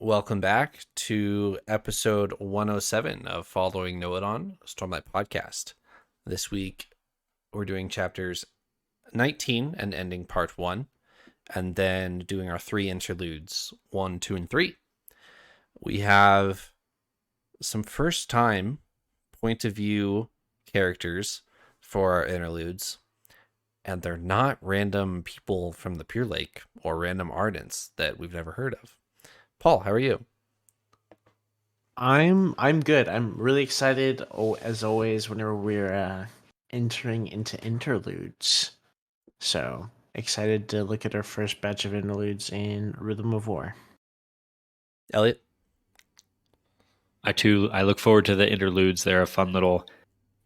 Welcome back to episode 107 of Following Noadon, Stormlight podcast. This week, we're doing chapters 19 and ending part 1, and then doing our 3 interludes, 1, 2, and 3. We have some first-time point-of-view characters for our interludes, and they're not random people from the Pure Lake or random Ardents that we've never heard of. Paul, how are you? I'm good. I'm really excited. As always, whenever we're entering into interludes, so excited to look at our first batch of interludes in Rhythm of War. Elliot? I look forward to the interludes. They're a fun little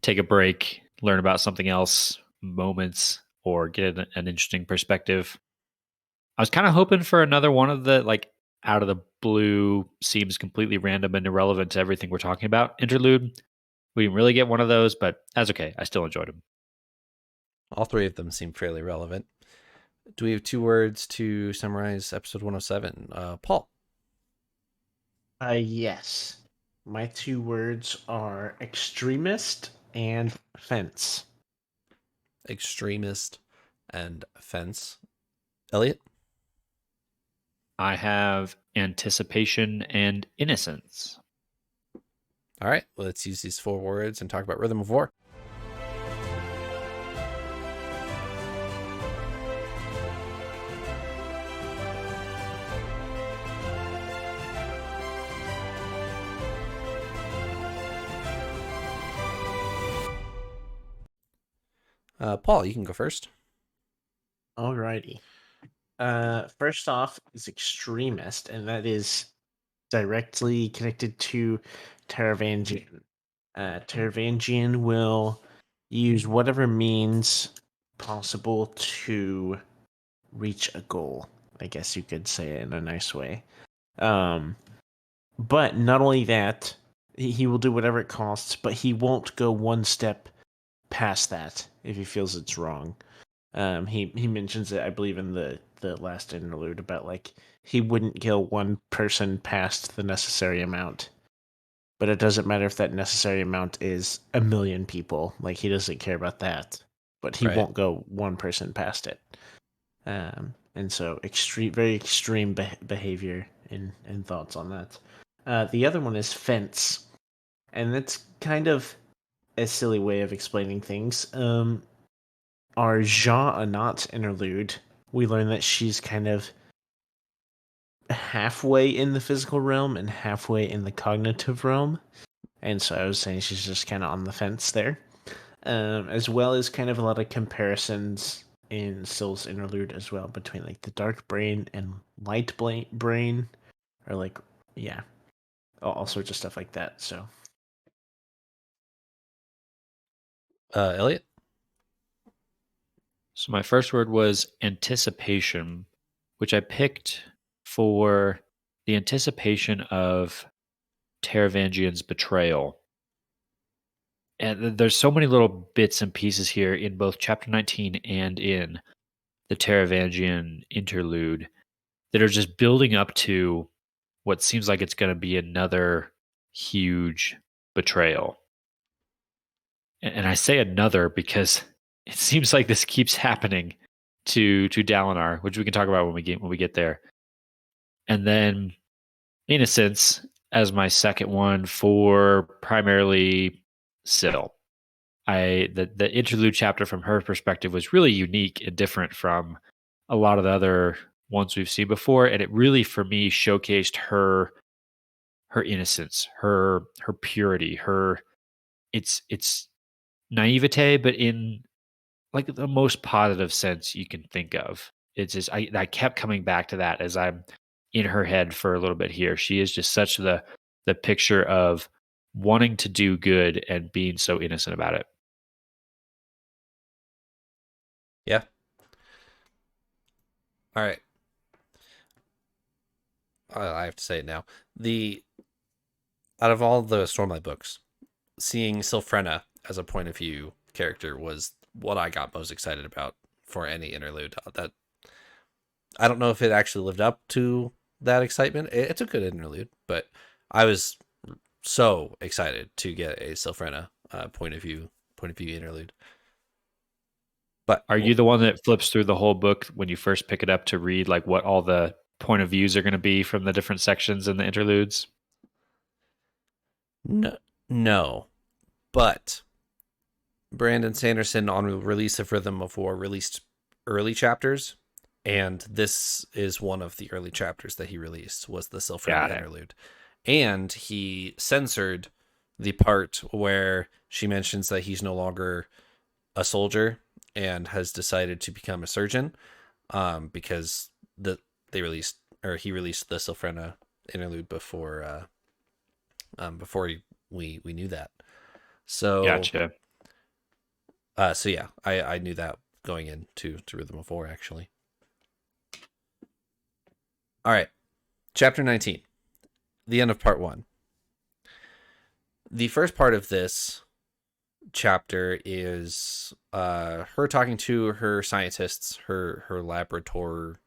take a break, learn about something else, moments, or get an interesting perspective. I was kind of hoping for another one of the out of the blue, seems completely random and irrelevant to everything we're talking about interlude. We didn't really get one of those, but that's okay. I still enjoyed them. All 3 of them seem fairly relevant. Do we have 2 words to summarize episode 107? Paul? Yes. My 2 words are extremist and fence. Extremist and fence. Elliot? I have anticipation and innocence. All right, well, let's use these 4 words and talk about Rhythm of War. Paul, you can go first. Alrighty. First off is extremist, and that is directly connected to Taravangian. Taravangian will use whatever means possible to reach a goal. I guess you could say it in a nice way. But not only that, he will do whatever it costs, but he won't go one step past that if he feels it's wrong. He mentions it, I believe, in the last interlude about he wouldn't kill one person past the necessary amount. But it doesn't matter if that necessary amount is 1 million people. He doesn't care about that. But he won't go one person past it. And so very extreme behavior and thoughts on that. The other one is fence. And that's kind of a silly way of explaining things. Our Jean Anat interlude, we learn that she's kind of halfway in the physical realm and halfway in the cognitive realm. And so I was saying she's just kind of on the fence there. As well as kind of a lot of comparisons in Syl's interlude as well between the dark brain and light brain, or all sorts of stuff like that. So, Elliot? So my first word was anticipation, which I picked for the anticipation of Taravangian's betrayal. And there's so many little bits and pieces here in both chapter 19 and in the Taravangian interlude that are just building up to what seems like it's going to be another huge betrayal. And I say another because it seems like this keeps happening to Dalinar, which we can talk about when we get there. And then innocence as my second one for primarily Syl. The interlude chapter from her perspective was really unique and different from a lot of the other ones we've seen before, and it really, for me, showcased her innocence, her purity, her it's naivete, but in the most positive sense you can think of. It's just I kept coming back to that as I'm in her head for a little bit here. She is just such the picture of wanting to do good and being so innocent about it. Yeah. All right. I have to say it now. Out of all the Stormlight books, seeing Sylphrena as a point of view character was what I got most excited about for any interlude. That I don't know if it actually lived up to that excitement. It's a good interlude, but I was so excited to get a Sylphrena point of view interlude. But Are you the one that flips through the whole book when you first pick it up to read like what all the point of views are going to be from the different sections in the interludes? No, but Brandon Sanderson on release of Rhythm of War released early chapters, and this is one of the early chapters that he released, was the Sylphrena interlude. And he censored the part where she mentions that he's no longer a soldier and has decided to become a surgeon, because he released the Sylphrena interlude before we knew that. So gotcha. So yeah, I knew that going into Rhythm of War, actually. All right, chapter 19, the end of part 1. The first part of this chapter is her talking to her scientists, her laboratory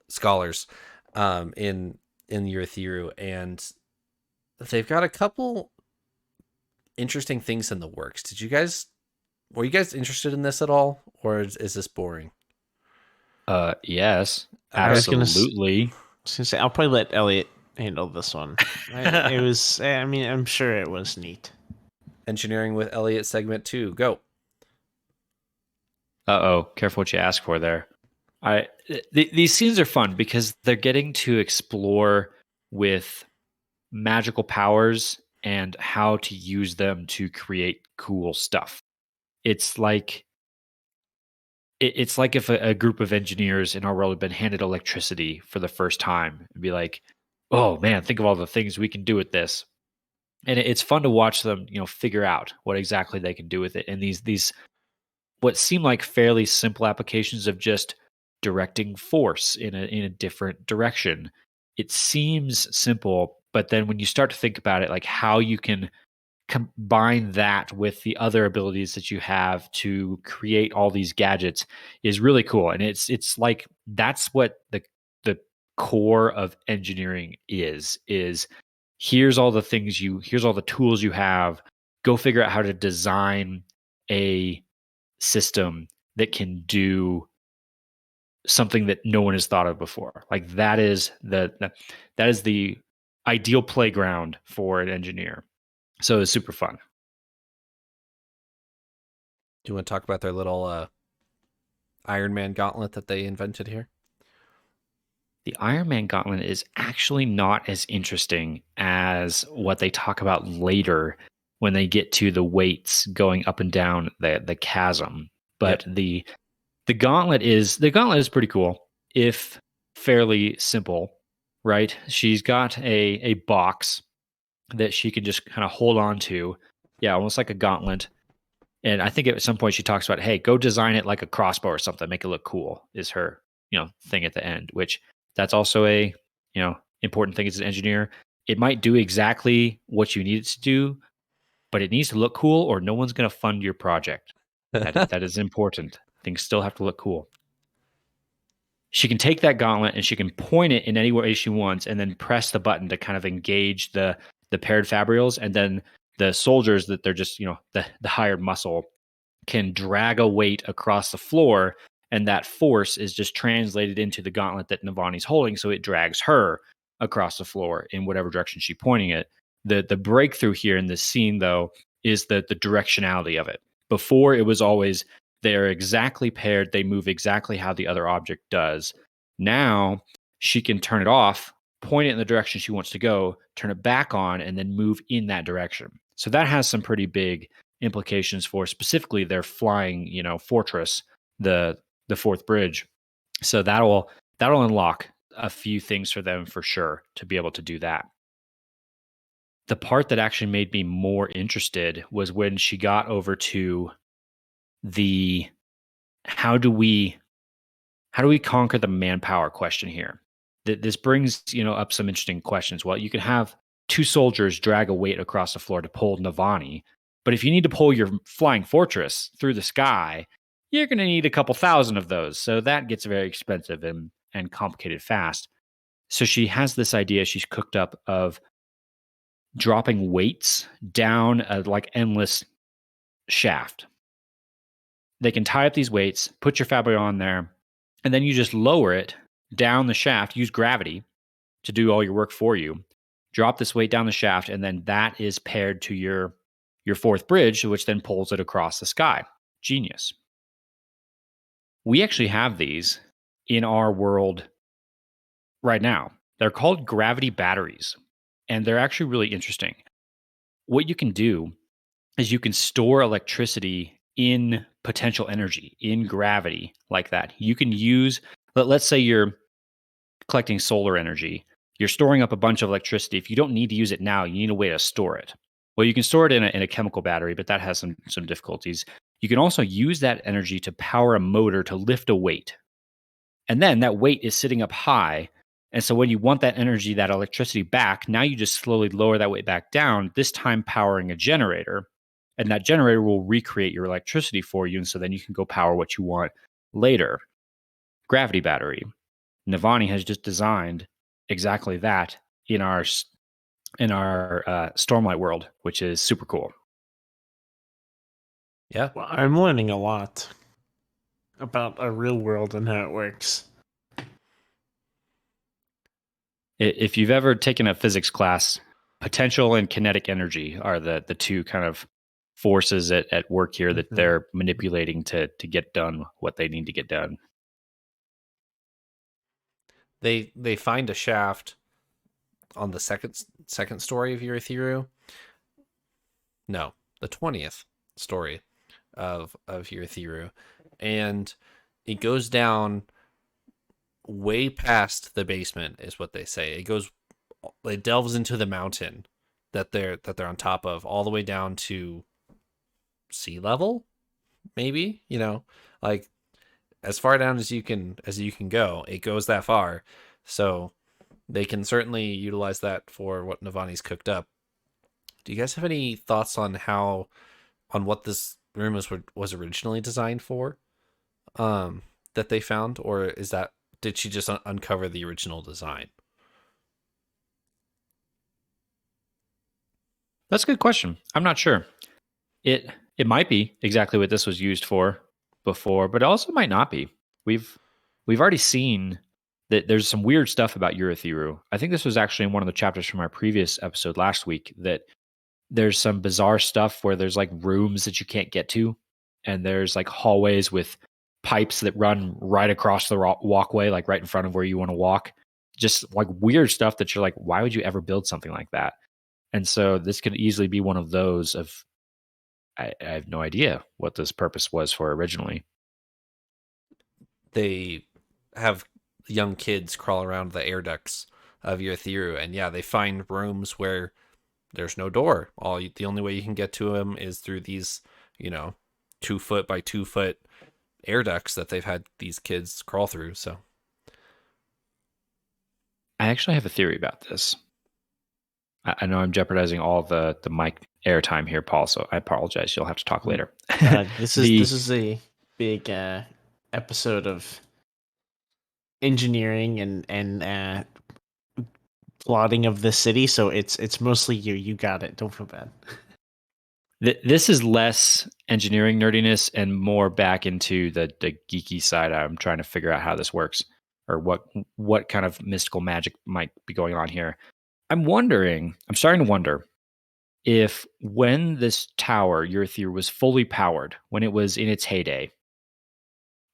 scholars in Urithiru, and they've got a couple interesting things in the works. Were you guys interested in this at all, or is this boring? Yes, I was absolutely. gonna say, I'll probably let Elliot handle this one. It was, I mean, I'm sure it was neat. Engineering with Eliot segment 2, go. Careful what you ask for there. These scenes are fun because they're getting to explore with magical powers and how to use them to create cool stuff. It's like if a group of engineers in our world had been handed electricity for the first time and be like, oh man, think of all the things we can do with this. And it's fun to watch them, figure out what exactly they can do with it. And these what seem like fairly simple applications of just directing force in a different direction. It seems simple, but then when you start to think about it, like how you can combine that with the other abilities that you have to create all these gadgets is really cool. And it's like that's what the core of engineering is here's all the tools you have. Go figure out how to design a system that can do something that no one has thought of before. Like that is the ideal playground for an engineer. So it's super fun. Do you want to talk about their little Iron Man gauntlet that they invented here? The Iron Man gauntlet is actually not as interesting as what they talk about later when they get to the weights going up and down the chasm. But the gauntlet is pretty cool, if fairly simple, right? She's got a box that she can just kind of hold on to. Yeah, almost like a gauntlet. And I think at some point she talks about, hey, go design it like a crossbow or something, make it look cool, is her, thing at the end, which that's also a, important thing as an engineer. It might do exactly what you need it to do, but it needs to look cool or no one's going to fund your project. That is important. Things still have to look cool. She can take that gauntlet and she can point it in any way she wants and then press the button to kind of engage the paired fabrials, and then the soldiers that they're just, the hired muscle can drag a weight across the floor, and that force is just translated into the gauntlet that Navani's holding, so it drags her across the floor in whatever direction she's pointing it. The breakthrough here in this scene, though, is the directionality of it. Before, it was always they're exactly paired, they move exactly how the other object does. Now, she can turn it off, point it in the direction she wants to go, turn it back on, and then move in that direction. So that has some pretty big implications for specifically their flying, fortress, the fourth bridge. So that'll unlock a few things for them for sure to be able to do that. The part that actually made me more interested was when she got over to the how do we conquer the manpower question here. This brings up some interesting questions. Well, you can have two soldiers drag a weight across the floor to pull Navani, but if you need to pull your flying fortress through the sky, you're going to need a couple thousand of those. So that gets very expensive and complicated fast. So she has this idea she's cooked up of dropping weights down a like endless shaft. They can tie up these weights, put your fabric on there, and then you just lower it down the shaft, use gravity to do all your work for you. Drop this weight down the shaft, and then that is paired to your fourth bridge, which then pulls it across the sky. Genius. We actually have these in our world right now. They're called gravity batteries, and they're actually really interesting. What you can do is you can store electricity in potential energy, in gravity like that. You can use, let's say you're collecting solar energy. You're storing up a bunch of electricity. If you don't need to use it now, you need a way to store it. Well, you can store it in a chemical battery, but that has some difficulties. You can also use that energy to power a motor to lift a weight. And then that weight is sitting up high. And so when you want that energy, that electricity back, now you just slowly lower that weight back down, this time powering a generator. And that generator will recreate your electricity for you. And so then you can go power what you want later. Gravity battery. Navani has just designed exactly that in our Stormlight world, which is super cool. Yeah. Well, I'm learning a lot about a real world and how it works. If you've ever taken a physics class, potential and kinetic energy are the two kind of forces at work here that they're manipulating to get done what they need to get done. They find a shaft on the second story of Urithiru. No, the 20th story of Urithiru, and it goes down way past the basement, is what they say. It delves into the mountain that they're on top of, all the way down to sea level, maybe, like as far down as you can go. It goes that far, so they can certainly utilize that for what Navani's cooked up. Do you guys have any thoughts on what this room was originally designed for, that they found, or did she just uncover the original design? That's a good question. I'm not sure. It might be exactly what this was used for before, but it also might not be. We've already seen that there's some weird stuff about Urithiru. I think this was actually in one of the chapters from our previous episode last week, that there's some bizarre stuff where there's like rooms that you can't get to, and there's like hallways with pipes that run right across the walkway, like right in front of where you want to walk. Just like weird stuff that you're like, why would you ever build something like that? And so this could easily be one of those of, I have no idea what this purpose was for originally. They have young kids crawl around the air ducts of Urithiru, and yeah, they find rooms where there's no door. The only way you can get to them is through these, 2 foot by 2 foot air ducts that they've had these kids crawl through. So I actually have a theory about this. I know I'm jeopardizing all the mic airtime here, Paul, so I apologize. You'll have to talk later. This is a big episode of engineering and plotting of the city, so it's mostly you. You got it. Don't feel bad. This is less engineering nerdiness and more back into the geeky side. I'm trying to figure out how this works, or what kind of mystical magic might be going on here. I'm starting to wonder if when this tower, Urithiru, was fully powered, when it was in its heyday,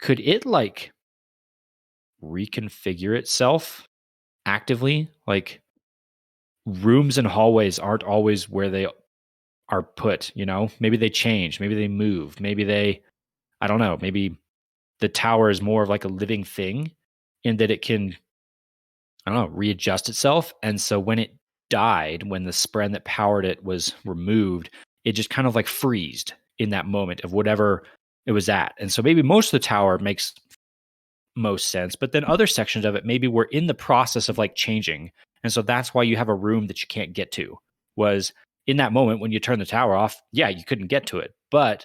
could it like reconfigure itself actively? Like rooms and hallways aren't always where they are put, Maybe they change, maybe they move, I don't know, maybe the tower is more of like a living thing in that it can, I don't know, readjust itself. And so when it died, when the spren that powered it was removed, it just kind of like freezed in that moment of whatever it was at. And so maybe most of the tower makes most sense, but then other sections of it maybe were in the process of like changing. And so that's why you have a room that you can't get to, was in that moment when you turn the tower off, yeah, you couldn't get to it. But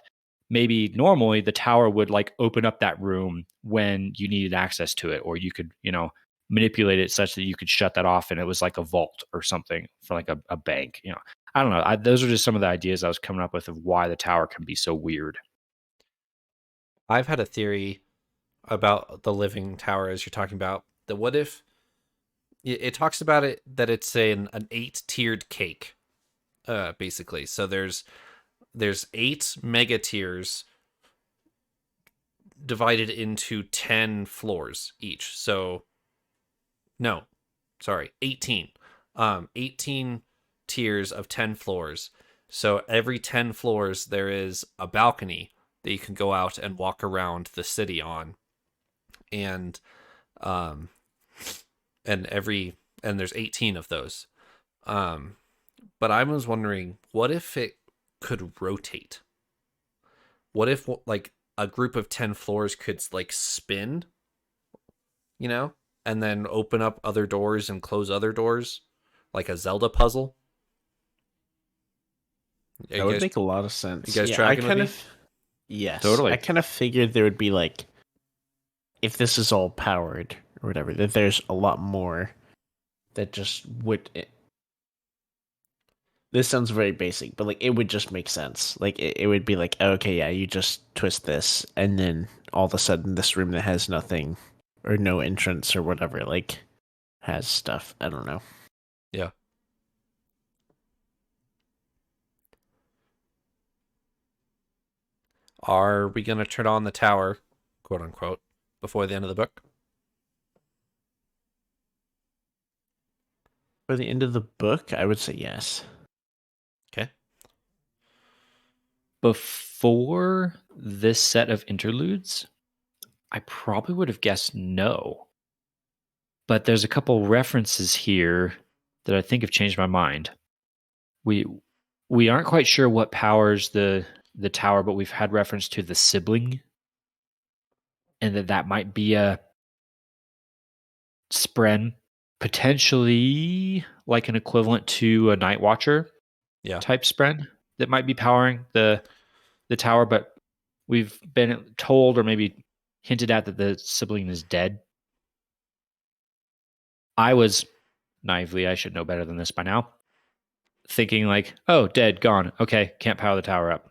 maybe normally the tower would like open up that room when you needed access to it, or you could, manipulate it such that you could shut that off and it was like a vault or something for like a bank. I don't know. Those are just some of the ideas I was coming up with of why the tower can be so weird. I've had a theory about the living tower, as you're talking about, that what if it talks about it that it's an 8-tiered cake, basically. So there's 8 mega tiers divided into 10 floors each. So no, sorry, 18. 18 tiers of 10 floors. So every 10 floors there is a balcony that you can go out and walk around the city on. And and there's 18 of those. But I was wondering, what if it could rotate? What if like a group of 10 floors could like spin, and then open up other doors and close other doors, like a Zelda puzzle? That would make a lot of sense. You guys tracking with me? Yes. Totally. I kind of figured there would be like, if this is all powered or whatever, that there's a lot more that just would. This sounds very basic, but like it would just make sense. Like it would be like, okay, yeah, you just twist this, and then all of a sudden, this room that has nothing or no entrance or whatever, like has stuff. I don't know. Yeah. Are we going to turn on the tower, quote unquote, before the end of the book? For the end of the book, I would say yes. Okay. Before this set of interludes, I probably would have guessed no. But there's a couple references here that I think have changed my mind. We aren't quite sure what powers the tower, but we've had reference to the sibling, and that might be a spren, potentially like an equivalent to a Night Watcher type spren that might be powering the tower, but we've been told or maybe hinted at that the sibling is dead. I was naively, I should know better than this by now, thinking like, oh, dead, gone. Okay, can't power the tower up.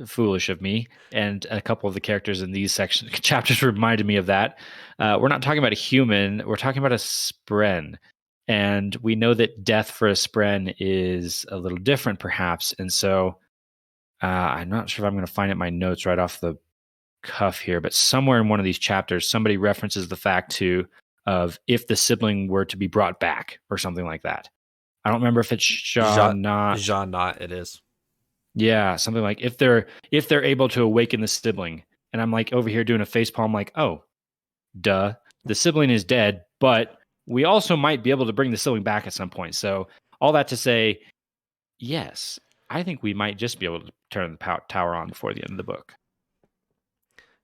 Foolish of me. And a couple of the characters in these chapters reminded me of that. We're not talking about a human, we're talking about a spren. And we know that death for a spren is a little different, perhaps. And so I'm not sure if I'm going to find it in my notes right off the cuff here, but somewhere in one of these chapters, somebody references the fact of if the sibling were to be brought back or something like that. I don't remember if it's Jean Not. It is. Yeah, something like if they're able to awaken the sibling, and I'm like over here doing a facepalm, like, oh, duh, the sibling is dead, but we also might be able to bring the sibling back at some point. So all that to say, yes, I think we might just be able to turn the tower on before the end of the book.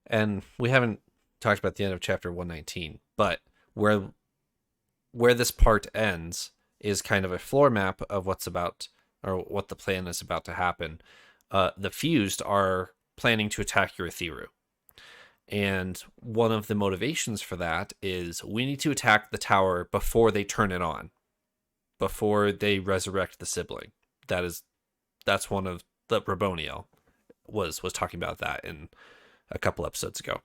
And we haven't talked about the end of chapter 119, but where this part ends is kind of a floor map of what's about, or what the plan is about to happen. The Fused are planning to attack Urithiru. And one of the motivations for that is we need to attack the tower before they turn it on, before they resurrect the sibling. That's one of the Raboniel was talking about that in a couple episodes ago.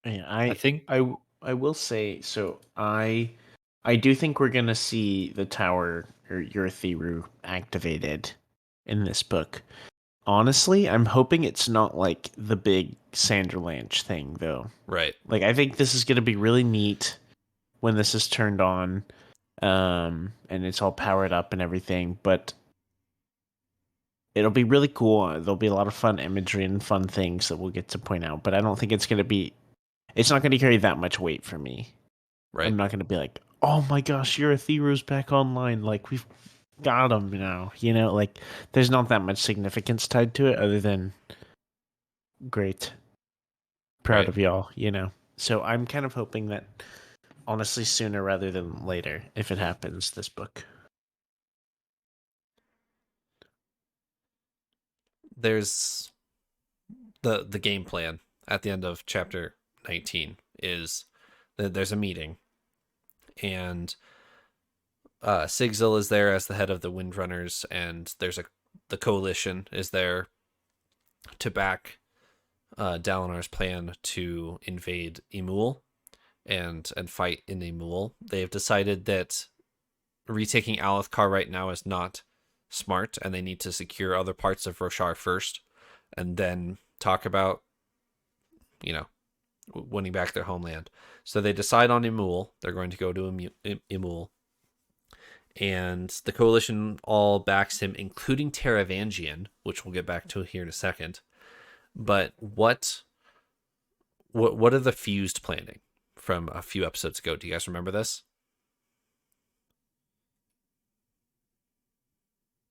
Yeah, I think I will say, so I do think we're gonna see the tower or Urithiru activated in this book. Honestly, I'm hoping it's not like the big Sanderlanche thing, though. Right. Like, I think this is gonna be really neat when this is turned on, and it's all powered up and everything. But it'll be really cool. There'll be a lot of fun imagery and fun things that we'll get to point out. But I don't think it's gonna be. It's not going to carry that much weight for me. Right. I'm not going to be like, oh my gosh, Urithiru's back online. Like, we've got him now. Like, there's not that much significance tied to it other than great. Proud of y'all, So I'm kind of hoping that honestly sooner rather than later if it happens this book. There's the game plan at the end of chapter 19 is that there's a meeting, and Sigzil is there as the head of the Windrunners, and the coalition is there to back Dalinar's plan to invade Emul and fight in Emul. They have decided that retaking Alethkar right now is not smart, and they need to secure other parts of Roshar first, and then talk about, winning back their homeland. So they decide on Emul. They're going to go to Emul. And the coalition all backs him, including Taravangian, which we'll get back to here in a second. But what are the Fused planning from a few episodes ago? Do you guys remember this?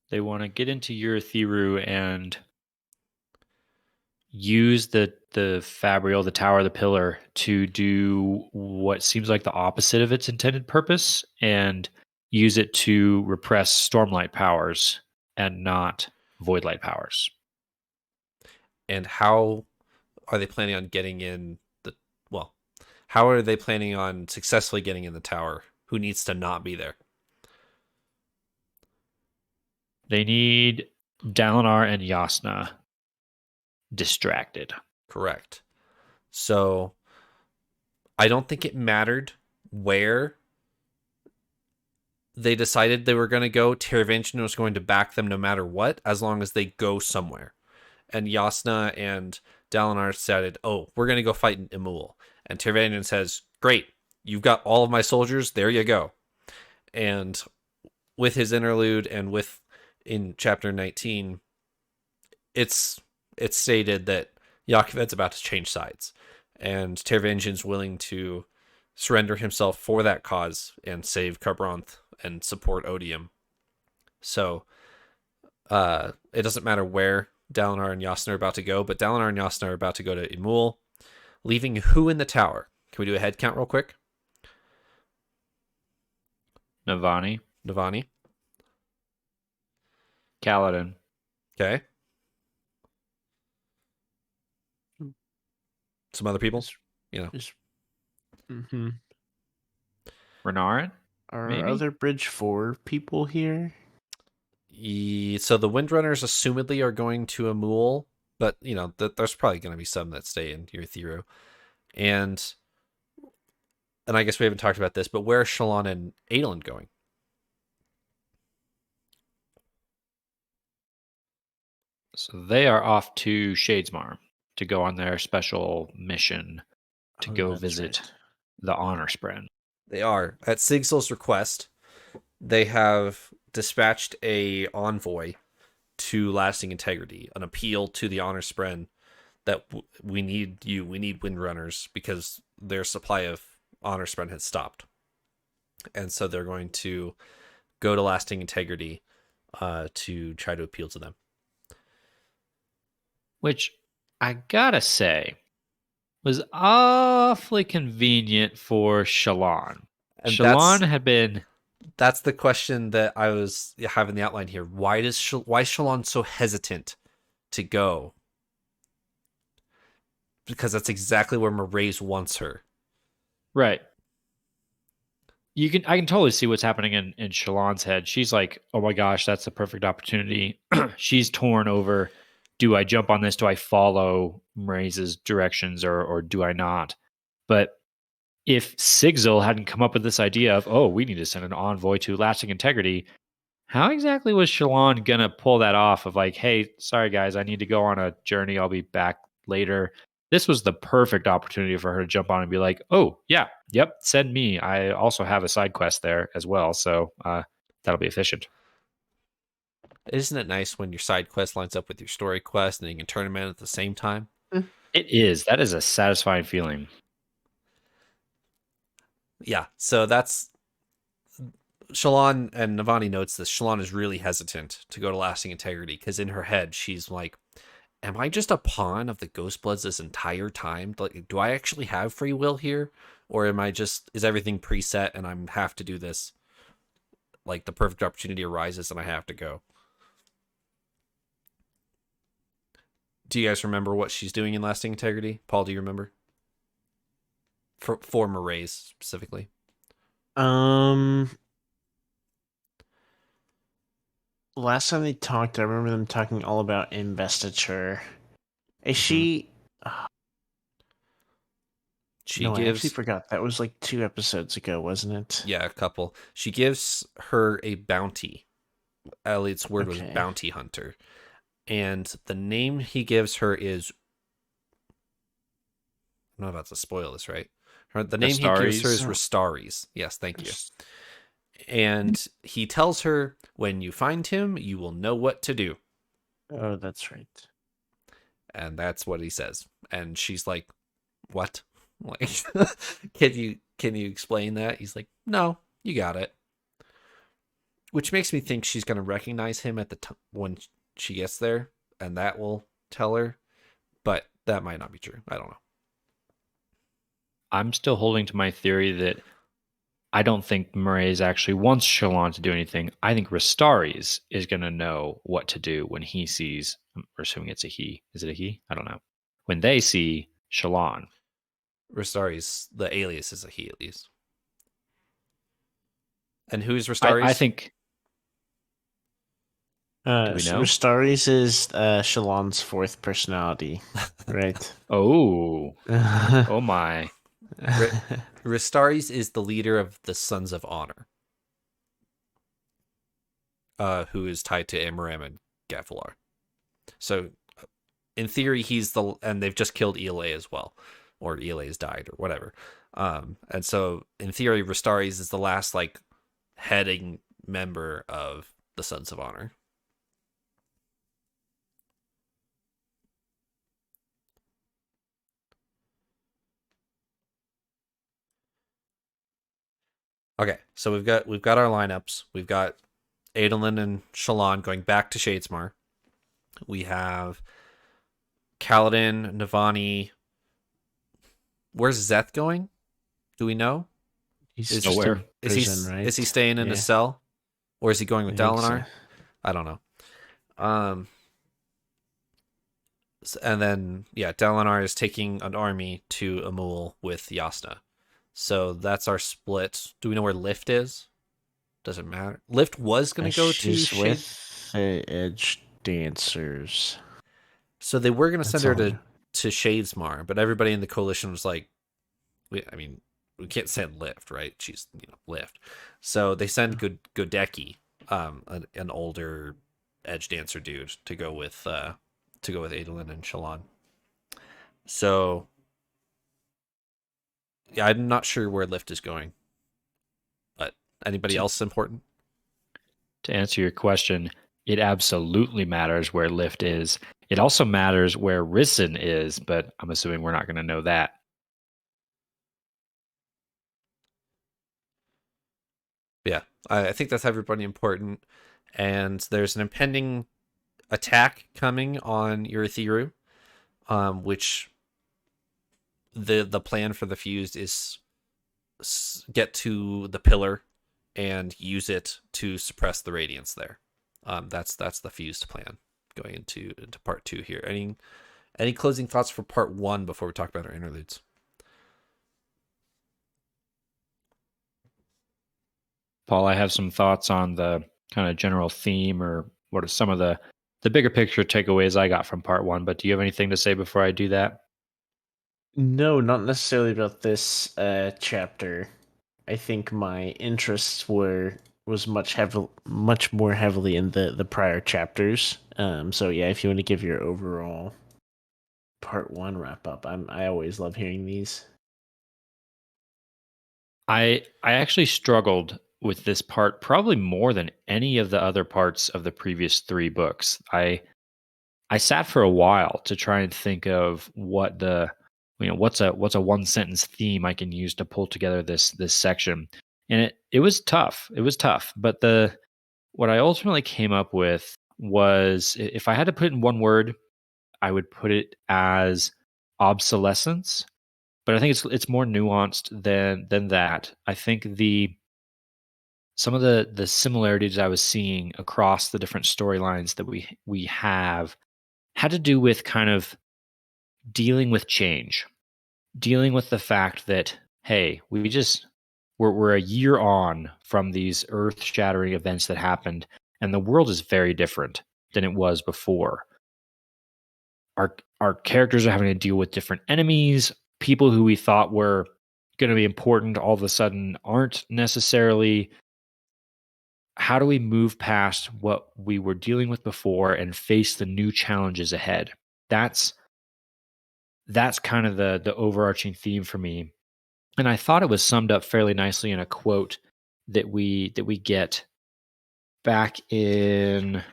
They want to get into Urithiru and use the Fabrial, the tower, the pillar, to do what seems like the opposite of its intended purpose, and use it to repress Stormlight powers and not Voidlight powers. And how are they planning on getting in how are they planning on successfully getting in the tower? Who needs to not be there? They need Dalinar and Yasna distracted. Correct. So I don't think it mattered where they decided they were going to go. Taravangian was going to back them no matter what, as long as they go somewhere. And Yasna and Dalinar decided, we're going to go fight in Emul. And Taravangian says, great, you've got all of my soldiers, there you go. And with his interlude and in chapter 19, it's stated that Yakoved's about to change sides. And Taravangian's willing to surrender himself for that cause and save Kharbranth and support Odium. So it doesn't matter where Dalinar and Yasna are about to go, but Dalinar and Yasna are about to go to Emul, leaving who in the tower? Can we do a head count real quick? Navani. Kaladin. Okay. Some other people? Mm-hmm. Renarin? Are maybe? other Bridge 4 people here? So the Windrunners assumedly are going to Emul, but there's probably going to be some that stay in Urithiru. And I guess we haven't talked about this, but where are Shallan and Adolin going? So they are off to Shadesmar to go on their special mission to go visit the Honor Spren. They are. At Sigzil's request, they have dispatched a envoy to Lasting Integrity, an appeal to the Honor Spren that we need Windrunners, because their supply of Honor Spren had stopped. And so they're going to go to Lasting Integrity to try to appeal to them. Which, I gotta say, was awfully convenient for Shallan. And Shallan had been... That's the question that I was having the outline here. Why is Shallan so hesitant to go? Because that's exactly where Mraize wants her. Right. I can totally see what's happening in Shallan's head. She's like, oh my gosh, that's the perfect opportunity. She's torn over, do I jump on this? Do I follow Mraize's directions or do I not? But if Sigzil hadn't come up with this idea of, we need to send an envoy to Lasting Integrity, how exactly was Shallan going to pull that off of like, hey, sorry guys, I need to go on a journey. I'll be back later. This was the perfect opportunity for her to jump on and be like, yep, send me. I also have a side quest there as well. So that'll be efficient. Isn't it nice when your side quest lines up with your story quest and you can turn them in at the same time? It is. That is a satisfying feeling. Yeah, so that's... Shallan, and Navani notes this, Shallan is really hesitant to go to Lasting Integrity because in her head, she's like, am I just a pawn of the Ghostbloods this entire time? Like, do I actually have free will here? Or is everything preset and I have to do this? Like, the perfect opportunity arises and I have to go. Do you guys remember what she's doing in Lasting Integrity? Paul, do you remember? For Maraise specifically. Last time they talked, I remember them talking all about investiture. Is she? I actually forgot. That was like 2 episodes ago, wasn't it? Yeah, a couple. She gives her a bounty. Eliot's word was bounty hunter. And the name he gives her is... I'm not about to spoil this, right? The name he gives her is Ristaris. Yes, thank you. And he tells her, when you find him, you will know what to do. Oh, that's right. And that's what he says. And she's like, what? Like, can you explain that? He's like, no, you got it. Which makes me think she's going to recognize him at the when she gets there, and that will tell her. But that might not be true. I don't know. I'm still holding to my theory that I don't think Maraise actually wants Shallan to do anything. I think Ristaris is going to know what to do when he sees, we're assuming it's a he. Is it a he? I don't know. When they see Shallan. Ristaris, the alias is a he, at least. And who is Ristaris? I think... do we know? Ristaris is Shallan's 4th personality, right? Oh. Oh my. Ristaris is the leader of the Sons of Honor, who is tied to Amaram and Gavilar. So, in theory, and they've just killed Ela as well, or Ela's died, or whatever. And so, in theory, Ristaris is the last, like, heading member of the Sons of Honor. Okay, so we've got our lineups. We've got Adolin and Shallan going back to Shadesmar. We have Kaladin, Navani. Where's Szeth going? Do we know? He's nowhere. Right? Is he staying in his cell, or is he going with Dalinar? So. I don't know. And then Dalinar is taking an army to Amul with Yasna. So that's our split. Do we know where Lift is? Doesn't matter. Lift was going to go to with the Edge Dancers. So they were going to send her to Shadesmar, but everybody in the coalition was like, we can't send Lift, right? She's Lift. So they send Godeki, an older Edge Dancer dude, to go with Adolin and Shallan. So yeah, I'm not sure where Lift is going. But anybody else important? To answer your question, it absolutely matters where Lift is. It also matters where Rissyn is, but I'm assuming we're not going to know that. Yeah, I think that's everybody important. And there's an impending attack coming on Urithiru, which the plan for the fused is get to the pillar and use it to suppress the radiance there. That's the fused plan going into part 2 here. Any closing thoughts for part 1 before we talk about our interludes? Paul, I have some thoughts on the kind of general theme, or what are some of the bigger picture takeaways I got from part 1, but do you have anything to say before I do that? No, not necessarily about this chapter. I think my interests was much more heavily in the prior chapters. So yeah, if you want to give your overall part 1 wrap up, I always love hearing these. I actually struggled with this part probably more than any of the other parts of the previous 3 books. I sat for a while to try and think of what what's a one sentence theme I can use to pull together this section. And it was tough. It was tough. But what I ultimately came up with was, if I had to put it in one word, I would put it as obsolescence, but I think it's more nuanced than that. I think some of the similarities I was seeing across the different storylines that we have had to do with kind of dealing with change, dealing with the fact that, hey, we're a year on from these earth-shattering events that happened, and the world is very different than it was before. Our characters are having to deal with different enemies, people who we thought were going to be important all of a sudden aren't necessarily. How do we move past what we were dealing with before and face the new challenges ahead? That's kind of the overarching theme for me. And I thought it was summed up fairly nicely in a quote that we get back in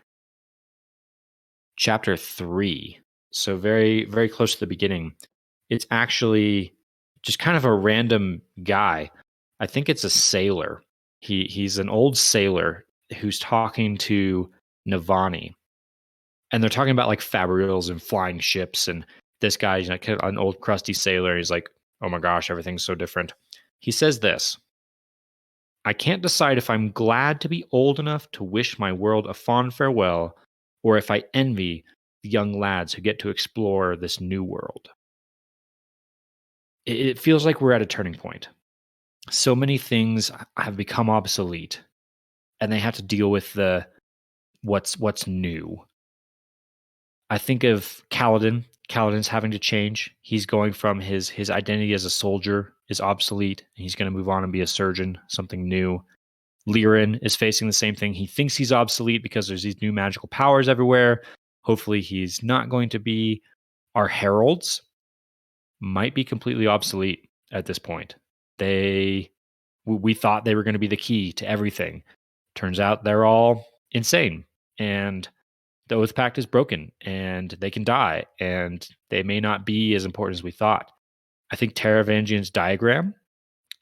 chapter 3. So very, very close to the beginning. It's actually just kind of a random guy. I think it's a sailor. He's an old sailor who's talking to Navani. And they're talking about like fabrials and flying ships. And this guy's like an old crusty sailor. He's like, oh my gosh, everything's so different. He says this: I can't decide if I'm glad to be old enough to wish my world a fond farewell, or if I envy the young lads who get to explore this new world. It feels like we're at a turning point. So many things have become obsolete, and they have to deal with the what's new. I think of Kaladin. Kaladin's having to change. He's going from his identity as a soldier is obsolete, and he's going to move on and be a surgeon, something new. Lirin is facing the same thing. He thinks he's obsolete because there's these new magical powers everywhere. Hopefully he's not going to be. Our heralds might be completely obsolete at this point. We thought they were going to be the key to everything. Turns out they're all insane, and the Oath Pact is broken, and they can die, and they may not be as important as we thought. I think Taravangian's diagram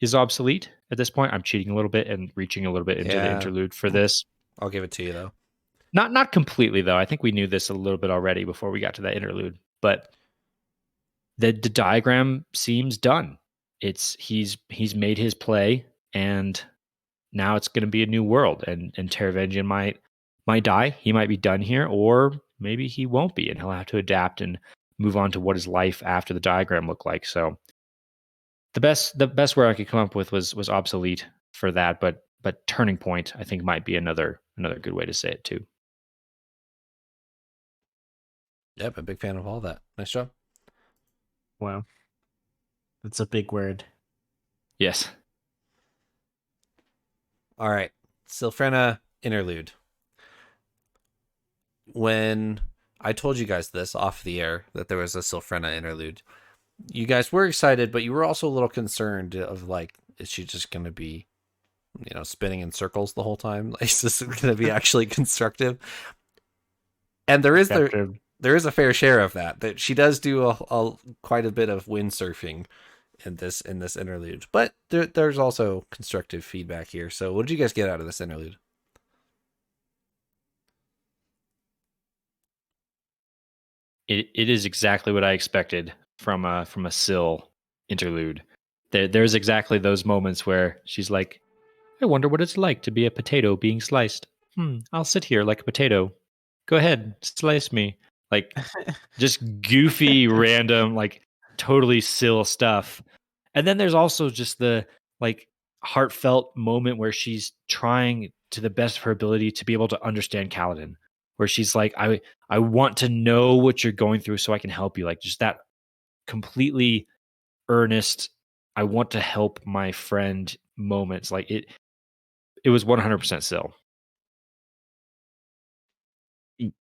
is obsolete at this point. I'm cheating a little bit and reaching a little bit into the interlude for this. I'll give it to you though. Not completely though. I think we knew this a little bit already before we got to that interlude, but the diagram seems done. He's made his play, and now it's going to be a new world, and Taravangian might die. He might be done here, or maybe he won't be, and he'll have to adapt and move on to what his life after the diagram look like. So the best word I could come up with was obsolete for that, but turning point I think might be another good way to say it too. Yep, a big fan of all that. Nice job. Wow. That's a big word. Yes. All right. Sylphrena interlude. When I told you guys this off the air, that there was a Sylphrena interlude, you guys were excited, but you were also a little concerned of like, is she just going to be, spinning in circles the whole time? Like, is this going to be actually constructive? And there is a fair share of that she does do quite a bit of windsurfing in this interlude, but there's also constructive feedback here. So what did you guys get out of this interlude? It is exactly what I expected from a Syl interlude. There's exactly those moments where she's like, I wonder what it's like to be a potato being sliced. I'll sit here like a potato. Go ahead, slice me. Like, just goofy, random, like totally Syl stuff. And then there's also just the like heartfelt moment where she's trying to the best of her ability to be able to understand Kaladin, where she's like, I want to know what you're going through so I can help you. Like, just that completely earnest, I want to help my friend moments. Like it was 100% Syl.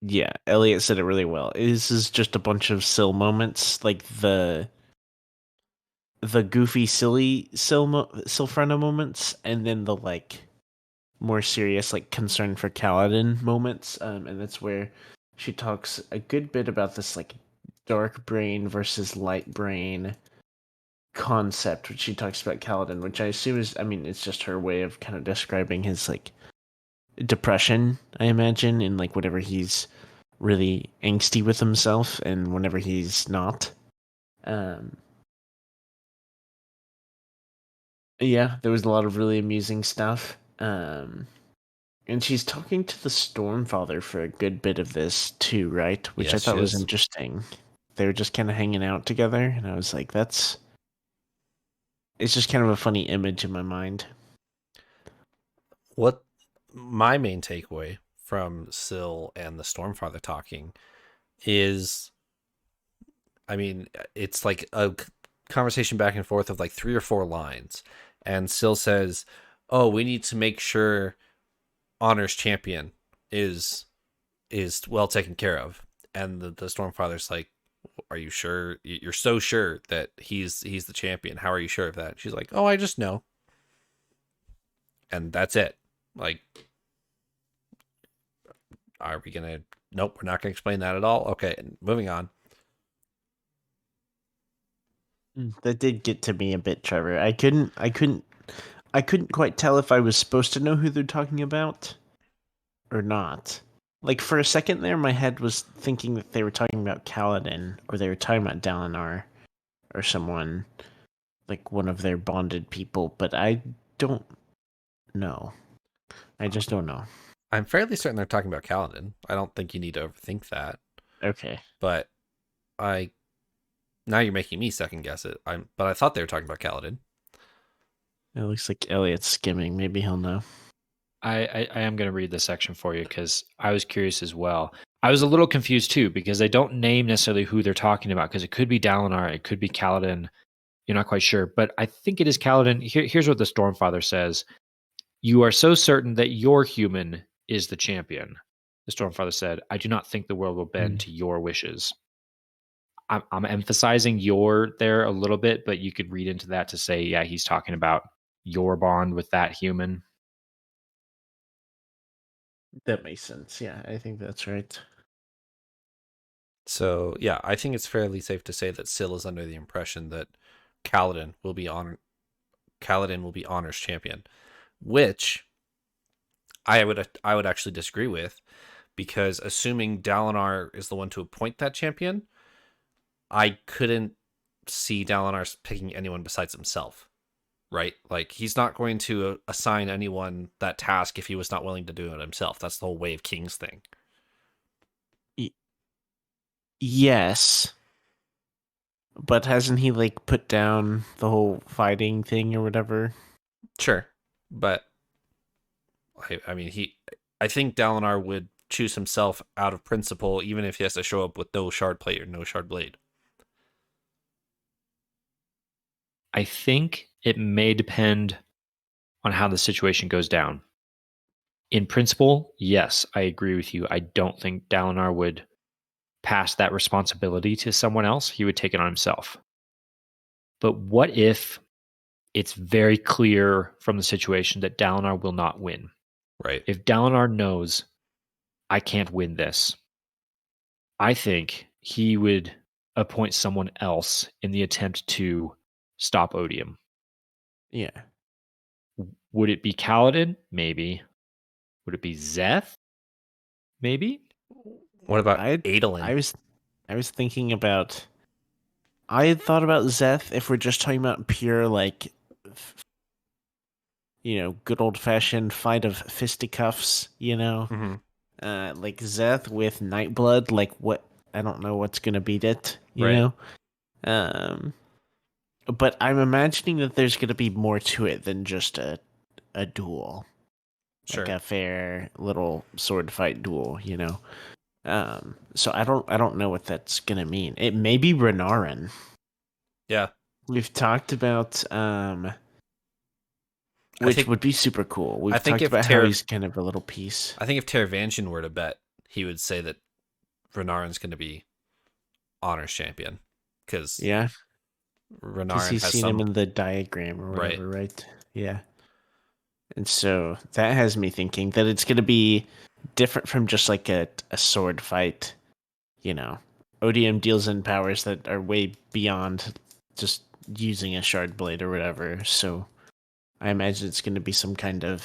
Yeah, Elliot said it really well. This is just a bunch of moments, like the goofy, silly Sylphrena moments, and then the like more serious, like concern for Kaladin moments. And that's where she talks a good bit about this like dark brain versus light brain concept, which she talks about Kaladin, which I assume is, it's just her way of kind of describing his like depression, I imagine, in like whatever he's really angsty with himself, and whenever he's not. Um, yeah, there was a lot of really amusing stuff. And she's talking to the Stormfather for a good bit of this too, right? Which I Yes, she thought was is. interesting. They were just kind of hanging out together, and I was like, it's just kind of a funny image in my mind. What my main takeaway from Syl and the Stormfather talking is, I mean, it's like a conversation back and forth of like 3 or 4 lines. And Syl says, "Oh, we need to make sure Honor's champion is well taken care of." And the Stormfather's like, "Are you sure? You're so sure that he's the champion? How are you sure of that?" She's like, "Oh, I just know." And that's it. Like, are we gonna? Nope, we're not gonna explain that at all. Okay, moving on. That did get to me a bit, Trevor. I couldn't quite tell if I was supposed to know who they're talking about or not. Like for a second there, my head was thinking that they were talking about Kaladin, or they were talking about Dalinar, or someone like one of their bonded people. But I don't know. I just don't know. I'm fairly certain they're talking about Kaladin. I don't think you need to overthink that. Okay. But I now you're making me second guess it. But I thought they were talking about Kaladin. It looks like Elliot's skimming. Maybe he'll know. I am going to read this section for you because I was curious as well. I was a little confused too because they don't name necessarily who they're talking about because it could be Dalinar, it could be Kaladin. You're not quite sure, but I think it is Kaladin. Here's what the Stormfather says. You are so certain that your human is the champion. The Stormfather said, I do not think the world will bend to your wishes. I'm emphasizing your there a little bit, but you could read into that to say, yeah, he's talking about your bond with that human. That makes sense. Yeah, I think that's right. So yeah, I think it's fairly safe to say that Syl is under the impression that Kaladin will be Honor's champion, which I would actually disagree with, because assuming Dalinar is the one to appoint that champion, I couldn't see Dalinar picking anyone besides himself, right? Like, he's not going to assign anyone that task if he was not willing to do it himself. That's the whole Way of Kings thing. Yes, but hasn't he like put down the whole fighting thing or whatever? Sure, but I mean, I think Dalinar would choose himself out of principle, even if he has to show up with no shard plate or no shard blade. I think it may depend on how the situation goes down. In principle, yes, I agree with you. I don't think Dalinar would pass that responsibility to someone else. He would take it on himself. But what if it's very clear from the situation that Dalinar will not win? Right. If Dalinar knows, I can't win this, I think he would appoint someone else in the attempt to stop Odium. Yeah. Would it be Kaladin? Maybe. Would it be Zeth? Maybe. What about I Adolin? was thinking about. I had thought about Zeth if we're just talking about pure like, good old fashioned fight of fisticuffs. Mm-hmm. Like Zeth with Nightblood. Like what? I don't know what's gonna beat it. Right. Um, but I'm imagining that there's gonna be more to it than just a duel. Sure. Like a fair little sword fight duel. So I don't know what that's gonna mean. It may be Renarin. Yeah. We've talked about which would be super cool. We've talked about how he's kind of a little piece. I think if Taravangian were to bet, he would say that Renarin's going to be Honor's champion, because Renarin he's has seen him in the diagram or whatever, right? Yeah. And so that has me thinking that it's going to be different from just like a sword fight. Odium deals in powers that are way beyond just using a shard blade or whatever. So I imagine it's going to be some kind of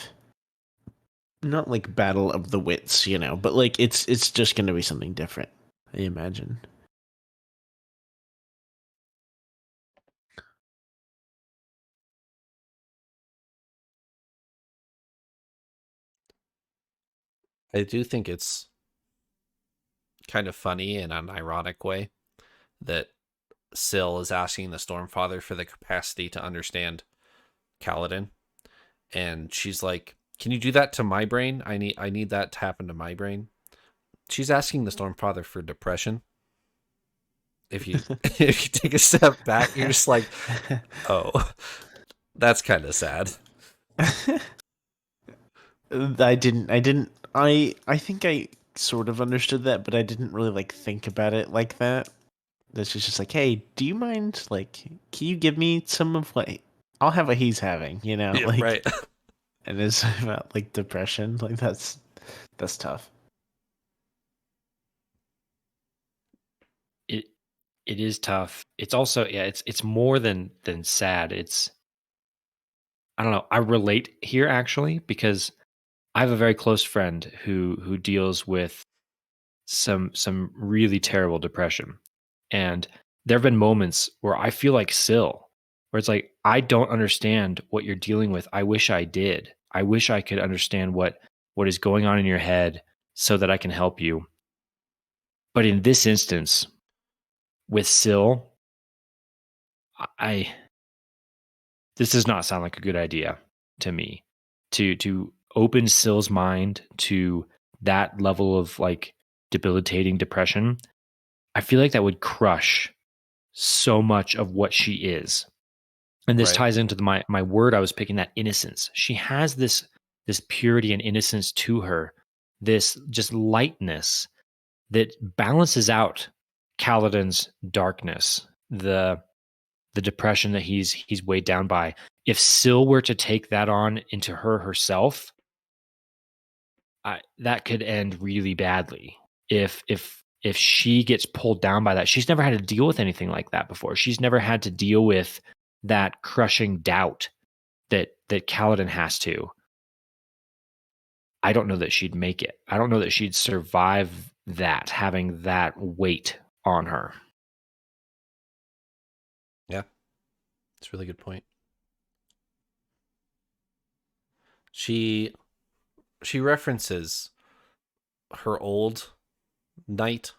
not like battle of the wits, but like it's just going to be something different, I imagine. I do think it's kind of funny in an ironic way that Syl is asking the Stormfather for the capacity to understand Kaladin, and she's like, "Can you do that to my brain? I need that to happen to my brain." She's asking the Stormfather for depression. If you if you take a step back, you're just like, "Oh, that's kind of sad." I think I sort of understood that, but I didn't really like think about it like that. That she's just like, hey, do you mind, like, can you give me some of what I'll have what he's having, Yeah, like, right. and it's about like depression, like that's tough. It it is tough. It's also, yeah, it's more than sad. It's, I don't know. I relate here actually because I have a very close friend who deals with some really terrible depression. And there have been moments where I feel like Syl, where it's like, I don't understand what you're dealing with. I wish I did. I wish I could understand what is going on in your head so that I can help you. But in this instance, with Syl, I this does not sound like a good idea to me. To open Syl's mind to that level of like debilitating depression, I feel like that would crush so much of what she is. And this Right. ties into my word I was picking, that innocence. She has this purity and innocence to her, this just lightness that balances out Kaladin's darkness, the depression that he's weighed down by. If Syl were to take that on into herself, that could end really badly. If she gets pulled down by that, she's never had to deal with anything like that before. She's never had to deal with that crushing doubt that Kaladin has to. I don't know that she'd make it. I don't know that she'd survive that, having that weight on her. Yeah, it's a really good point. She references her old knight.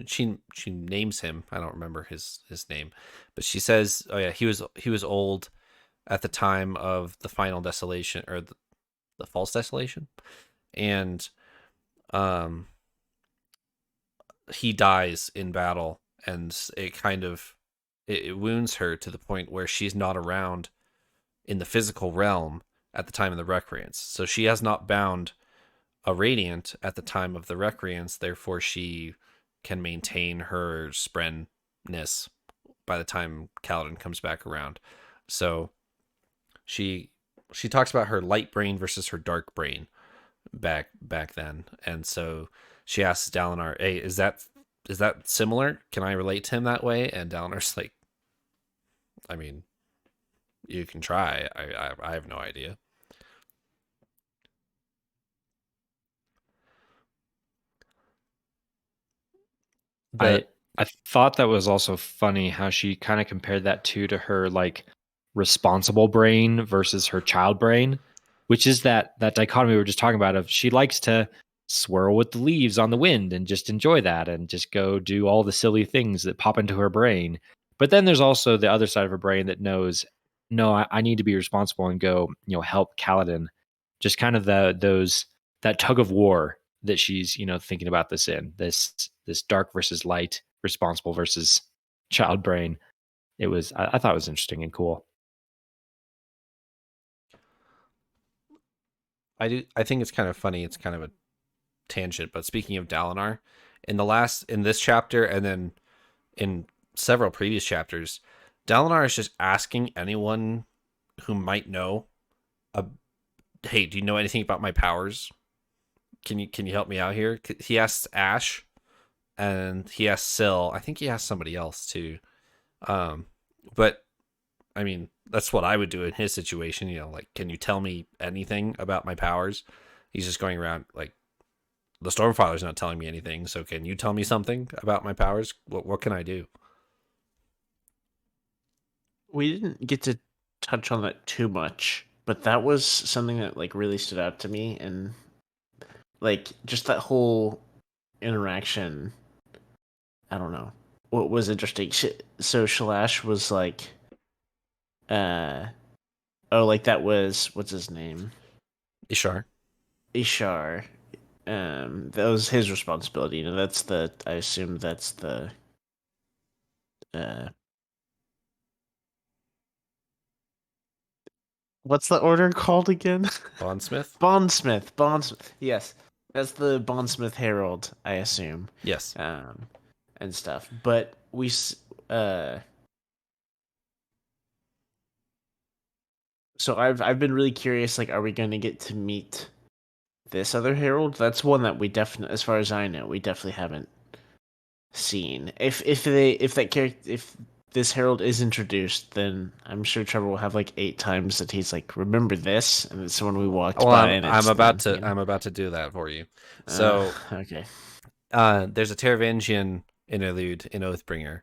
She names him. I don't remember his name, but she says, "Oh yeah, he was old at the time of the final desolation, or the false desolation, and um he dies in battle, and it kind of it wounds her to the point where she's not around in the physical realm at the time of the recreance. So she has not bound a radiant at the time of the recreance, therefore she can maintain her sprenness by the time Kaladin comes back around. So she talks about her light brain versus her dark brain back then. And so she asks Dalinar, "Hey, is that similar? Can I relate to him that way?" And Dalinar's like, "I mean, you can try. I have no idea." I The I thought that was also funny how she kind of compared that to her like responsible brain versus her child brain, which is that dichotomy we were just talking about of she likes to swirl with the leaves on the wind and just enjoy that and just go do all the silly things that pop into her brain. But then there's also the other side of her brain that knows, no, I need to be responsible and go, help Kaladin. Just kind of that tug of war that she's thinking about this dark versus light, responsible versus child brain. I thought it was interesting and cool. I think it's kind of funny. It's kind of a tangent, but speaking of Dalinar, in this chapter and then in several previous chapters, Dalinar is just asking anyone who might know, "Hey, do you know anything about my powers? Can you help me out here?" He asks Ash, and he asks Syl. I think he asked somebody else too. But I mean, that's what I would do in his situation. Like, can you tell me anything about my powers? He's just going around like, the Stormfather's not telling me anything, so can you tell me something about my powers? What can I do? We didn't get to touch on that too much, but that was something that like really stood out to me, and like just that whole interaction. I don't know what was interesting. So Shalash was like, oh, like that was what's his name, Ishar. Ishar. That was his responsibility. That's the. I assume that's the. Uh, what's the order called again? Bondsmith? Bondsmith. Yes, that's the Bondsmith Herald, I assume. Yes. And stuff. But so I've been really curious. Like, are we going to get to meet this other Herald? That's one that we definitely, as far as I know, we definitely haven't seen. If this Herald is introduced, then I'm sure Trevor will have like 8 times that he's like, remember this, and it's someone we walked by. And I'm about to do that for you. So okay. There's a Teravangian interlude in Oathbringer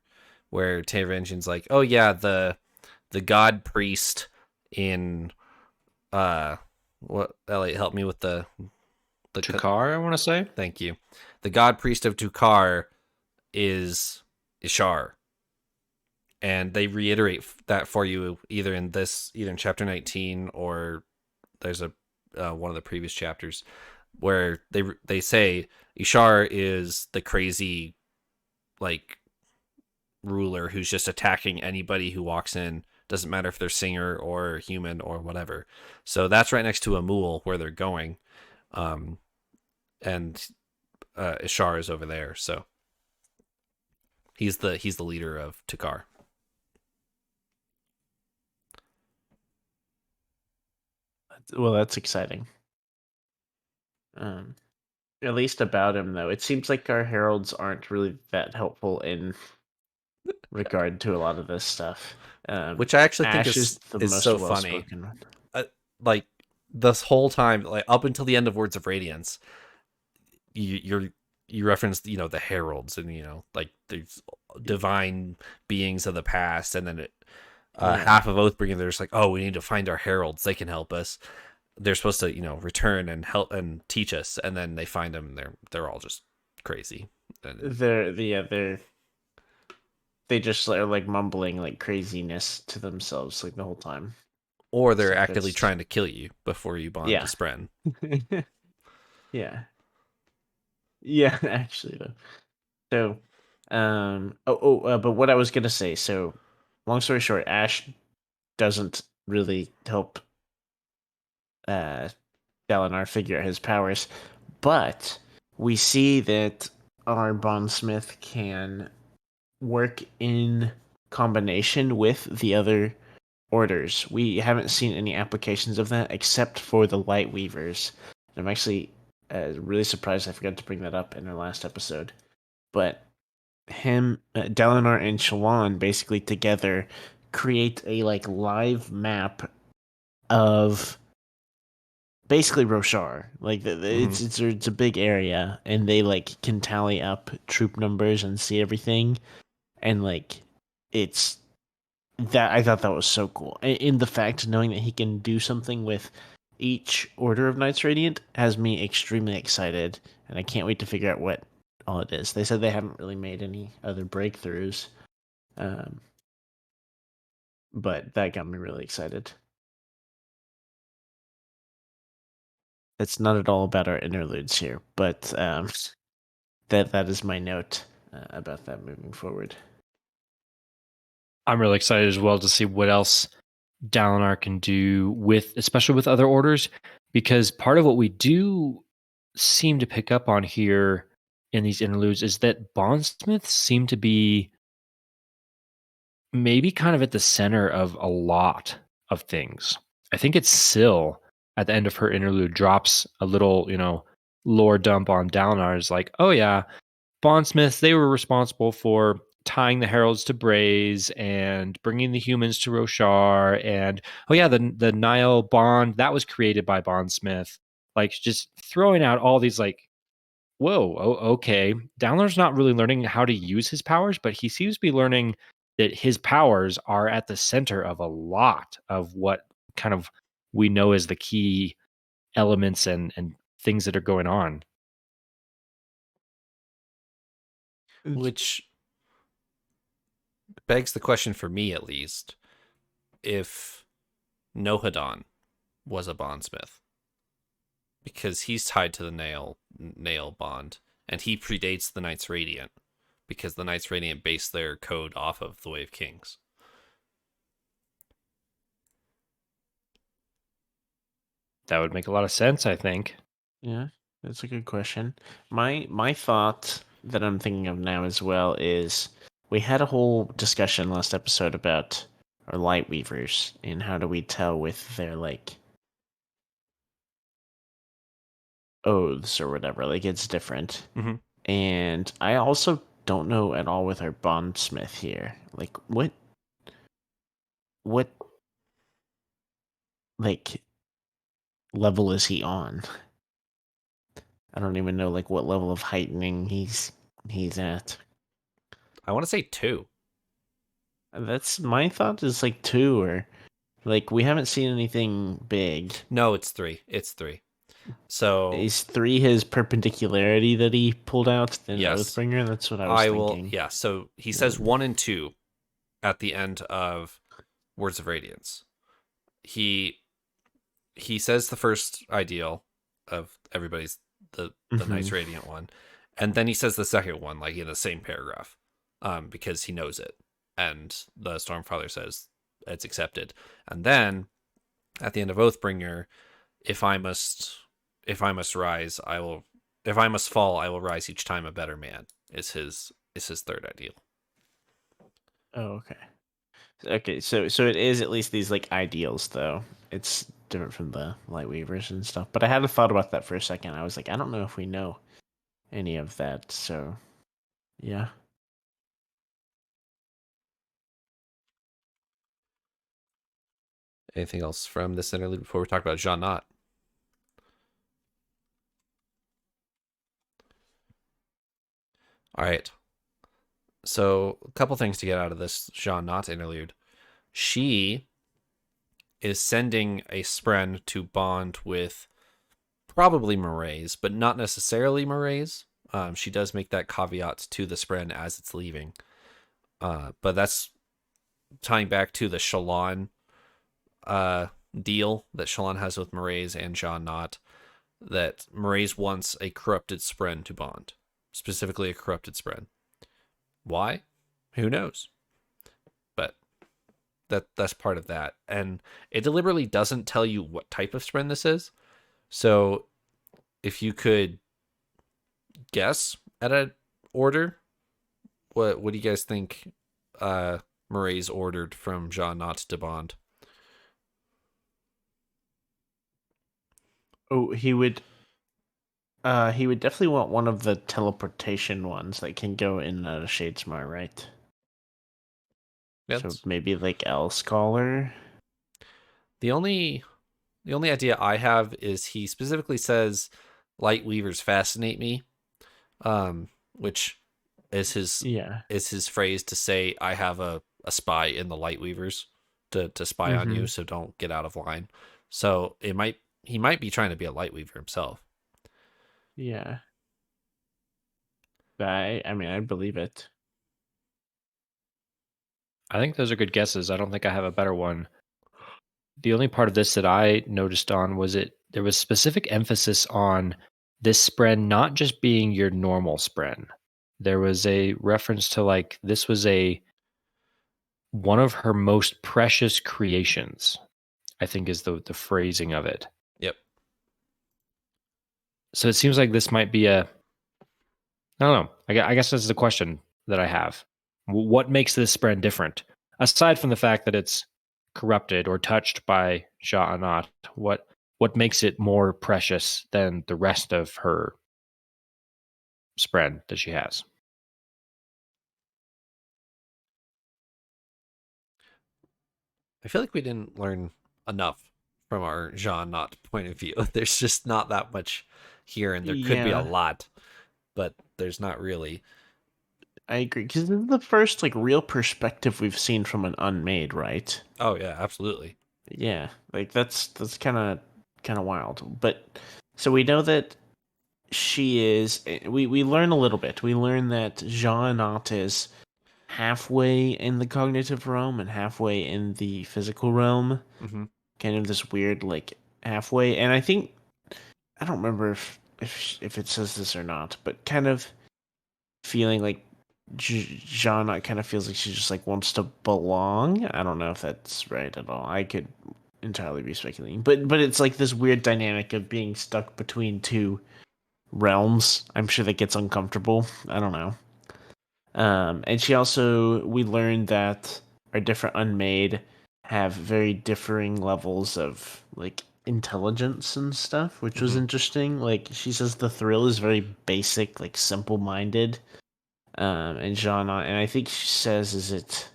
where Teravangian's like, oh yeah, the god priest in what, Elliot, help me with the Tukar, I want to say. Thank you. The god priest of Tukar is Ishar. And they reiterate that for you either in chapter 19, or there's a one of the previous chapters where they say Ishar is the crazy like ruler who's just attacking anybody who walks in. Doesn't matter if they're singer or human or whatever. So that's right next to Amul where they're going. And Ishar is over there. So he's the leader of Tukar. Well, that's exciting. At least about him, though, it seems like our heralds aren't really that helpful in regard to a lot of this stuff. Which I actually think Ash is the most so funny. well-spoken one. Like this whole time, like up until the end of Words of Radiance, you referenced the heralds and like these divine beings of the past, and then half of Oathbringer, they're just like, oh, we need to find our heralds, they can help us. They're supposed to return and help and teach us, and then they find them, and they're all just crazy. They just are like mumbling like craziness to themselves like the whole time, or they're actively trying to kill you before you bond to Spren. Yeah, actually though. So but what I was gonna say, so long story short, Ash doesn't really help Dalinar figure out his powers, but we see that our bondsmith can work in combination with the other orders. We haven't seen any applications of that except for the Light Weavers. And I'm actually really surprised I forgot to bring that up in our last episode. But Dalinar and Shallan basically together create a like live map of basically Roshar. Like it's a big area, and they like can tally up troop numbers and see everything, and like it's that I thought that was so cool. In the fact knowing that he can do something with each order of Knights Radiant has me extremely excited, and I can't wait to figure out what all it is. They said they haven't really made any other breakthroughs, but that got me really excited. It's not at all about our interludes here, but that is my note about that moving forward. I'm really excited as well to see what else Dalinar can do especially with other orders, because part of what we do seem to pick up on here in these interludes is that bondsmiths seem to be maybe kind of at the center of a lot of things. I think it's Syl at the end of her interlude drops a little, lore dump on Dalinar. Is like, oh yeah, bondsmiths, they were responsible for tying the heralds to Braze and bringing the humans to Roshar, and oh yeah, the Nile bond that was created by bondsmith. like just throwing out all these like, whoa, okay. Downloader's not really learning how to use his powers, but he seems to be learning that his powers are at the center of a lot of what kind of we know as the key elements and things that are going on. Which begs the question for me, at least, if Nohadon was a bondsmith, because he's tied to the nail bond, and he predates the Knights Radiant, because the Knights Radiant based their code off of the Way of Kings. That would make a lot of sense, I think. Yeah, that's a good question. My thought that I'm thinking of now as well is we had a whole discussion last episode about our light weavers and how do we tell with their like oaths or whatever. Like it's different. Mm-hmm. And I also don't know at all with our bondsmith here. Like what like level is he on? I don't even know like what level of heightening he's at. I want to say 2. That's my thought is like 2 or like we haven't seen anything big. No, it's 3. It's 3. So Is 3 his perpendicularity that he pulled out in yes, Oathbringer? That's what I was thinking. Yeah, so he says 1 and 2 at the end of Words of Radiance. He says the first ideal of everybody's the Knights Radiant one, and then he says the second one like in the same paragraph, because he knows it, and the Stormfather says it's accepted, and then at the end of Oathbringer, if I must rise, I will. If I must fall, I will rise each time a better man. Is his third ideal. Oh, okay. Okay, so it is at least these like ideals though. It's different from the light weavers and stuff. But I had a thought about that for a second. I was like, I don't know if we know any of that. So, yeah. Anything else from this interlude before we talk about Jean Knot? All right. So a couple things to get out of this Jean Knot interlude. She is sending a Spren to bond with probably Maraise, but not necessarily Maraise. She does make that caveat to the Spren as it's leaving. But that's tying back to the Shallan deal that Shallan has with Maraise and Jean Knot, that Maraise wants a corrupted Spren to bond, specifically a corrupted Spren. Why? Who knows? But that's part of that. And it deliberately doesn't tell you what type of Spren this is. So if you could guess at an order, what do you guys think Maraise ordered from Jean Knot to bond? Oh, he would definitely want one of the teleportation ones that can go in and out of Shadesmar, right? So maybe like L Scholar. The only idea I have is he specifically says light weavers fascinate me, which is his phrase to say I have a spy in the light weavers to spy on you, so don't get out of line. So he might be trying to be a light weaver himself. Yeah. I mean, I believe it. I think those are good guesses. I don't think I have a better one. The only part of this that I noticed on was there was specific emphasis on this Spren not just being your normal Spren. There was a reference to like this was one of her most precious creations, I think is the phrasing of it. Yep. So it seems like this might be I don't know. I guess that's the question that I have. What makes this Spren different? Aside from the fact that it's corrupted or touched by Sha'anat, what makes it more precious than the rest of her Spren that she has? I feel like we didn't learn enough from our Jean Not point of view. There's just not that much here, and there could be a Yeah, lot, but there's not really. I agree. Because this is the first like real perspective we've seen from an unmade, right? Oh yeah, absolutely. Yeah, like that's kind of wild. But so we know that she is. We learn a little bit. We learn that Jean Not is halfway in the cognitive realm and halfway in the physical realm. Hmm. Kind of this weird like halfway. And I think I don't remember if it says this or not, but kind of feeling like Jean kind of feels like she just like wants to belong. I don't know if that's right at all. I could entirely be speculating, but it's like this weird dynamic of being stuck between two realms. I'm sure that gets uncomfortable. I don't know. And she also we learned that our different unmade have very differing levels of like intelligence and stuff, which was Hmm. interesting. Like she says the thrill is very basic, like simple minded. And genre, and I think she says, is it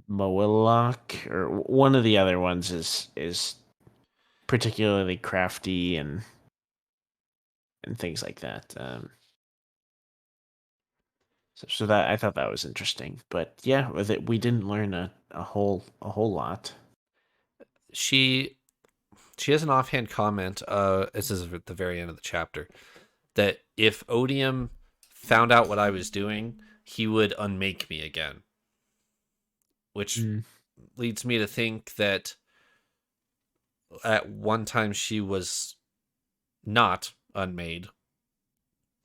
Moelloc or one of the other ones is particularly crafty and things like that. So that I thought that was interesting, but yeah, with it, we didn't learn a whole lot. She she has an offhand comment. This is at the very end of the chapter, that if Odium found out what I was doing, he would unmake me again, which Mm. leads me to think that at one time she was not unmade,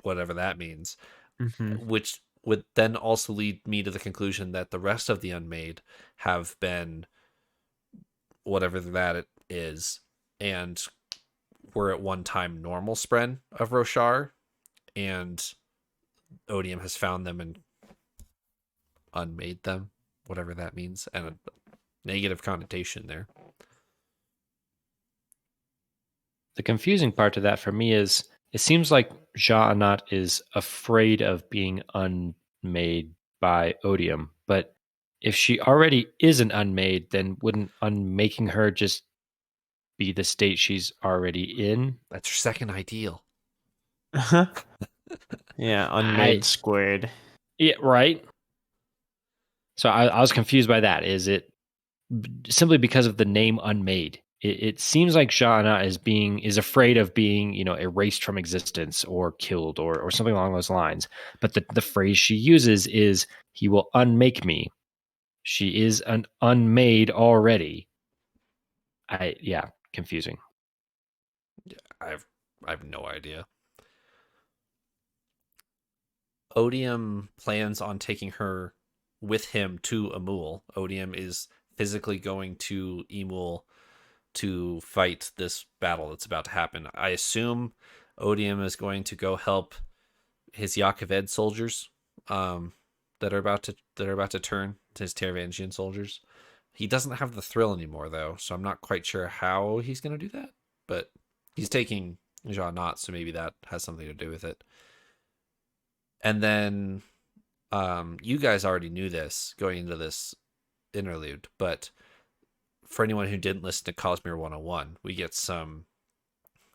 whatever that means, Hmm. which would then also lead me to the conclusion that the rest of the unmade have been whatever that it is, and were at one time normal spren of Roshar, and Odium has found them and unmade them, whatever that means, and a negative connotation there. The confusing part to that for me is it seems like Ja'anat is afraid of being unmade by Odium, but if she already isn't unmade, then wouldn't unmaking her just be the state she's already in? That's your second ideal. Yeah, I unmade squared. Yeah, right. So I was confused by that. Is it simply because of the name unmade? It seems like Shana is afraid of being, erased from existence or killed or something along those lines. But the phrase she uses is he will unmake me. She is an unmade already. Confusing. I've I have no idea. Odium plans on taking her with him to Emul. Odium is physically going to Emul to fight this battle that's about to happen. I assume Odium is going to go help his Yakaved soldiers, that are about to turn to his Teravangian soldiers. He doesn't have the thrill anymore though, so I'm not quite sure how he's going to do that. But he's taking Jean Not, so maybe that has something to do with it. And then you guys already knew this going into this interlude, but for anyone who didn't listen to Cosmere 101, we get some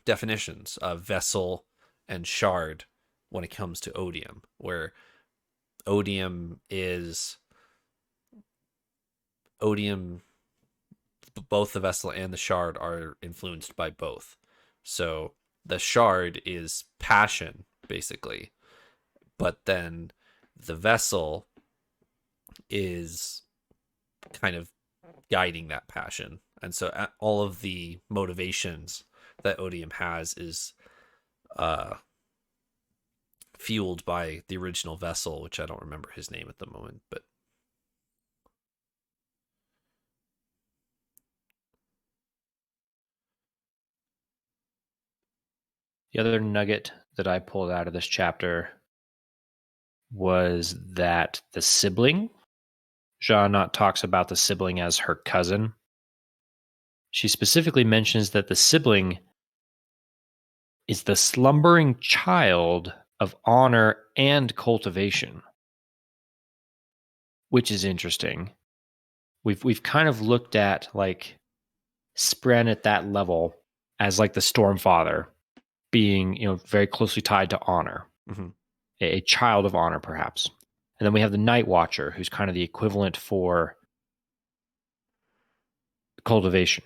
definitions of vessel and shard when it comes to Odium, where Odium is Odium, both the vessel and the shard are influenced by both. So the shard is passion, basically, but then the vessel is kind of guiding that passion. And so all of the motivations that Odium has is uh, fueled by the original vessel, which I don't remember his name at the moment, but The other nugget that I pulled out of this chapter was that the sibling, Ja'anat talks about the sibling as her cousin. She specifically mentions that the sibling is the slumbering child of honor and cultivation, which is interesting. We've kind of looked at like Spren at that level as like the Stormfather being, very closely tied to honor, a child of honor, perhaps. And then we have the Night Watcher, who's kind of the equivalent for cultivation.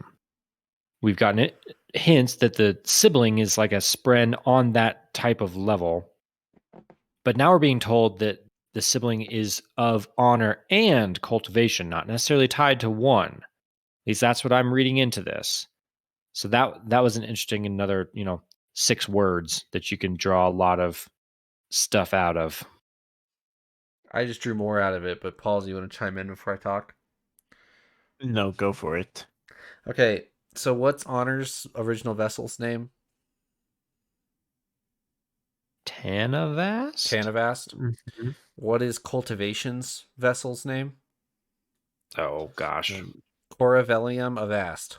We've gotten hints that the sibling is like a Spren on that type of level. But now we're being told that the sibling is of honor and cultivation, not necessarily tied to one. At least that's what I'm reading into this. So that was an interesting another, 6 words that you can draw a lot of stuff out of. I just drew more out of it, but Paul, do you want to chime in before I talk? No, go for it. Okay, so what's Honor's original vessel's name? Tanavast? Tanavast. Mm-hmm. What is Cultivation's vessel's name? Oh, gosh. Coravellium Avast.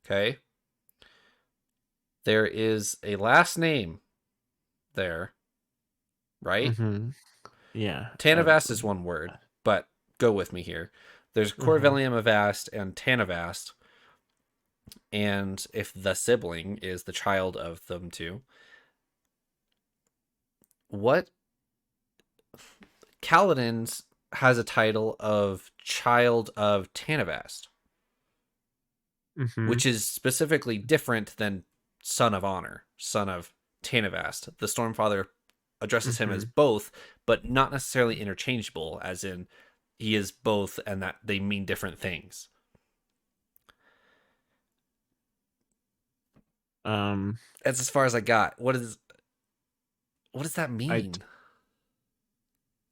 Okay. There is a last name there, right? Mm-hmm. Yeah. Tanavast is one word, but go with me here. There's Coravellium Avast and Tanavast. And if the sibling is the child of them two, what Kaladin's has a title of Child of Tanavast, which is specifically different than Son of Honor, Son of Tanavast. The Stormfather addresses him as both, but not necessarily interchangeable, as in he is both and that they mean different things. That's as far as I got. What does that mean?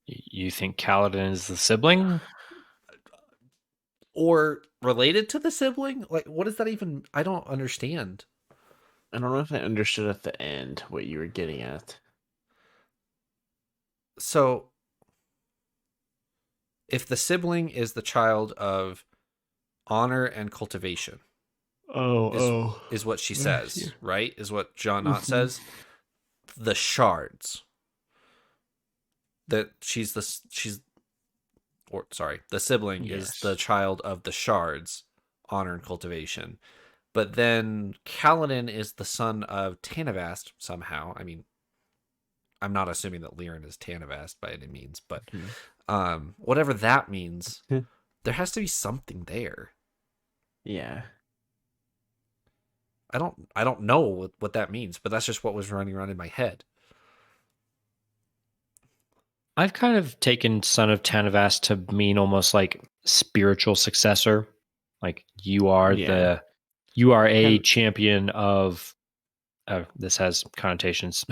You think Kaladin is the sibling? Or related to the sibling? Like, what does that even... I don't understand. I don't know if I understood at the end what you were getting at. So, if the sibling is the child of honor and cultivation, is what she says, right? Is what John Knott says. The shards. The sibling is the child of the shards, honor and cultivation. But then Kaladin is the son of Tanavast somehow. I mean, I'm not assuming that Liren is Tanavast by any means, but whatever that means, there has to be something there. Yeah. I don't know what that means, but that's just what was running around in my head. I've kind of taken Son of Tanavast to mean almost like spiritual successor. Like you are a champion of this has connotations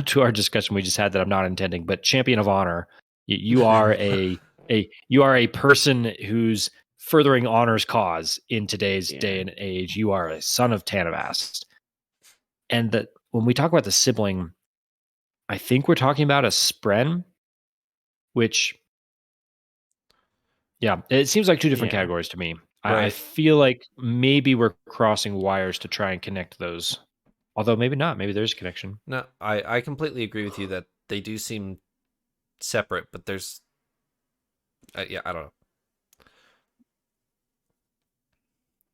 to our discussion we just had that I'm not intending, but champion of honor. You are you are a person who's furthering honor's cause in today's day and age. You are a son of Tanavast. And that when we talk about the sibling, I think we're talking about a Spren, which, it seems like 2 different categories to me. Right. I feel like maybe we're crossing wires to try and connect those. Although maybe not. Maybe there's a connection. No, I completely agree with you that they do seem separate, but there's... I don't know.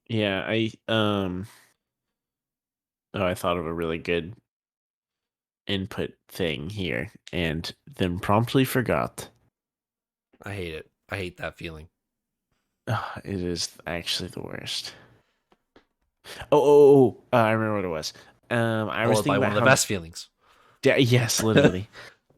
Yeah, I thought of a really good input thing here and then promptly forgot. I hate it. I hate that feeling. It is actually the worst. I remember what it was. I was thinking about one of the best feelings. Yes, literally.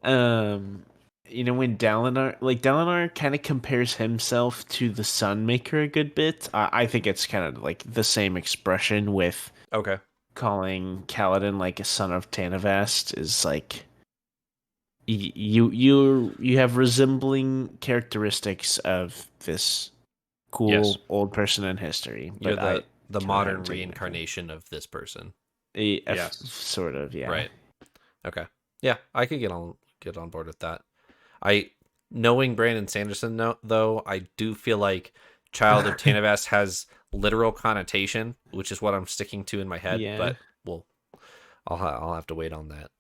When Dalinar kind of compares himself to the Sunmaker a good bit. I think it's kind of like the same expression with calling Kaladin like a son of Tanavast is like you have resembling characteristics of this cool old person in history. You're the modern reincarnation of this person. Sort of, yeah. Right. Okay. Yeah, I could get on board with that. Knowing Brandon Sanderson though, I do feel like Child of Tanavast has literal connotation, which is what I'm sticking to in my head. Yeah. But I'll have to wait on that.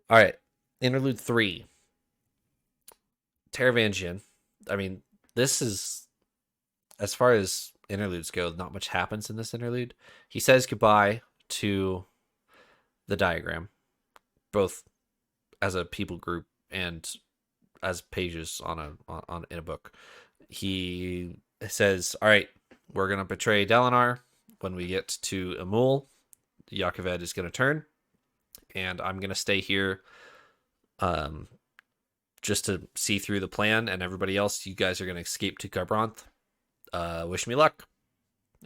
All right, Interlude 3. Taravangian. I mean, this is, as far as interludes go, not much happens in this interlude. He says goodbye to the diagram, both as a people group and as pages on in a book. He says, "All right, we're gonna betray Dalinar. When we get to Emul, Yakoved is gonna turn, and I'm gonna stay here, just to see through the plan. And everybody else, you guys are gonna escape to Garbranth. Wish me luck."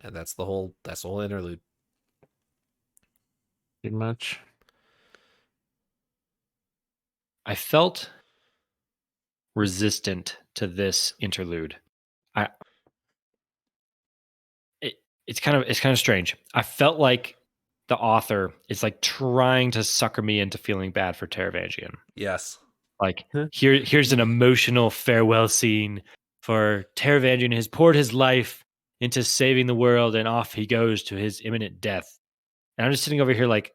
And that's the whole interlude. Pretty much. I felt resistant to this interlude. It's kind of strange. I felt like the author is like trying to sucker me into feeling bad for Taravangian. Yes. Like here's an emotional farewell scene for Taravangian has poured his life into saving the world, and off he goes to his imminent death. And I'm just sitting over here like,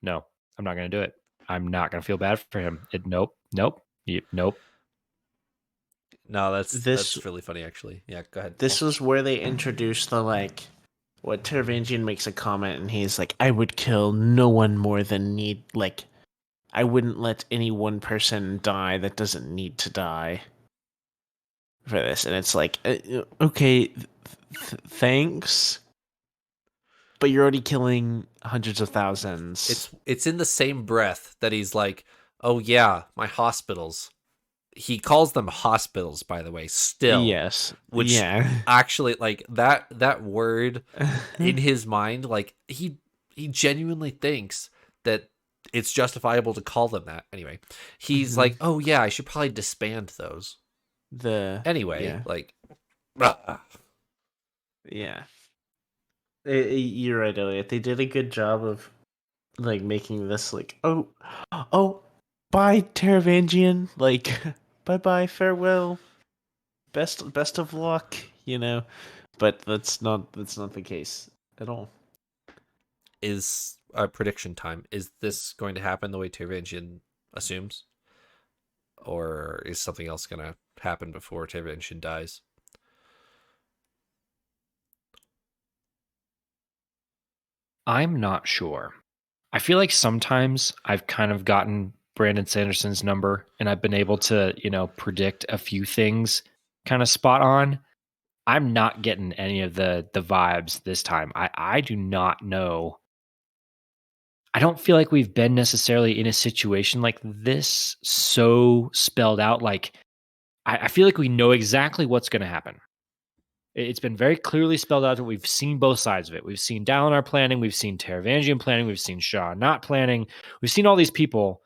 no, I'm not going to do it. I'm not going to feel bad for him. Nope. No, that's really funny, actually. Yeah, go ahead. This was where they introduced the like, what Taravangian makes a comment and he's like, "I would kill no one more than need like, I wouldn't let any one person die that doesn't need to die." For this, and it's like, okay, thanks, but you're already killing hundreds of thousands. It's in the same breath that he's like, "Oh yeah, my hospitals." He calls them hospitals, by the way, still. Yes. Which actually, like, that word in his mind, like, he genuinely thinks that it's justifiable to call them that. Anyway, he's like, "Oh yeah, I should probably disband those." Like, yeah. You're right, Elliot. They did a good job of like making this like, oh, bye, Taravangian. Like, bye, farewell, best of luck. You know, but that's not the case at all. Is a prediction time. Is this going to happen the way Taravangian assumes? Or is something else going to happen before Taravangian dies? I'm not sure. I feel like sometimes I've kind of gotten Brandon Sanderson's number and I've been able to, predict a few things kind of spot on. I'm not getting any of the vibes this time. I do not know. I don't feel like we've been necessarily in a situation like this so spelled out. Like, I feel like we know exactly what's going to happen. It's been very clearly spelled out that we've seen both sides of it. We've seen Dalinar planning, we've seen Taravangian planning, we've seen Shaw not planning. We've seen all these people.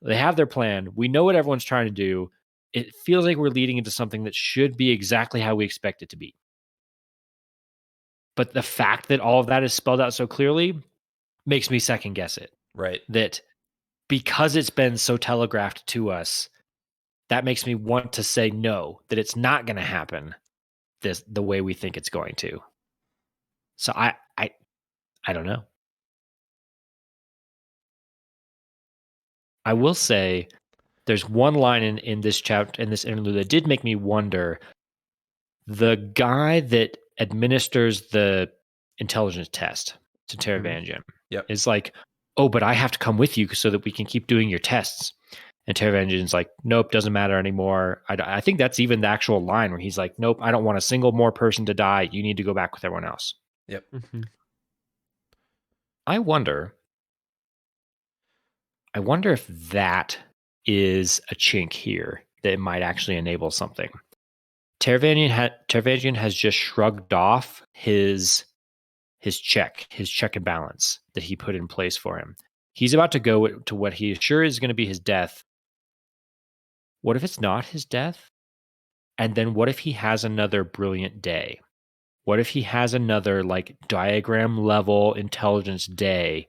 They have their plan. We know what everyone's trying to do. It feels like we're leading into something that should be exactly how we expect it to be. But the fact that all of that is spelled out so clearly makes me second guess it. Right. That because it's been so telegraphed to us, that makes me want to say no, that it's not going to happen the way we think it's going to. So I don't know. I will say there's one line in this chapter, in this interlude, that did make me wonder. The guy that administers the intelligence test to Taravangian is like, "Oh, but I have to come with you so that we can keep doing your tests." And Taravangian's like, "Nope, doesn't matter anymore." I think that's even the actual line where he's like, "Nope, I don't want a single more person to die. You need to go back with everyone else." Yep. I wonder if that is a chink here that might actually enable something. Taravangian has just shrugged off his check and balance that he put in place for him. He's about to go to what he is sure is going to be his death. What if it's not his death? And then what if he has another brilliant day? What if he has another like diagram level intelligence day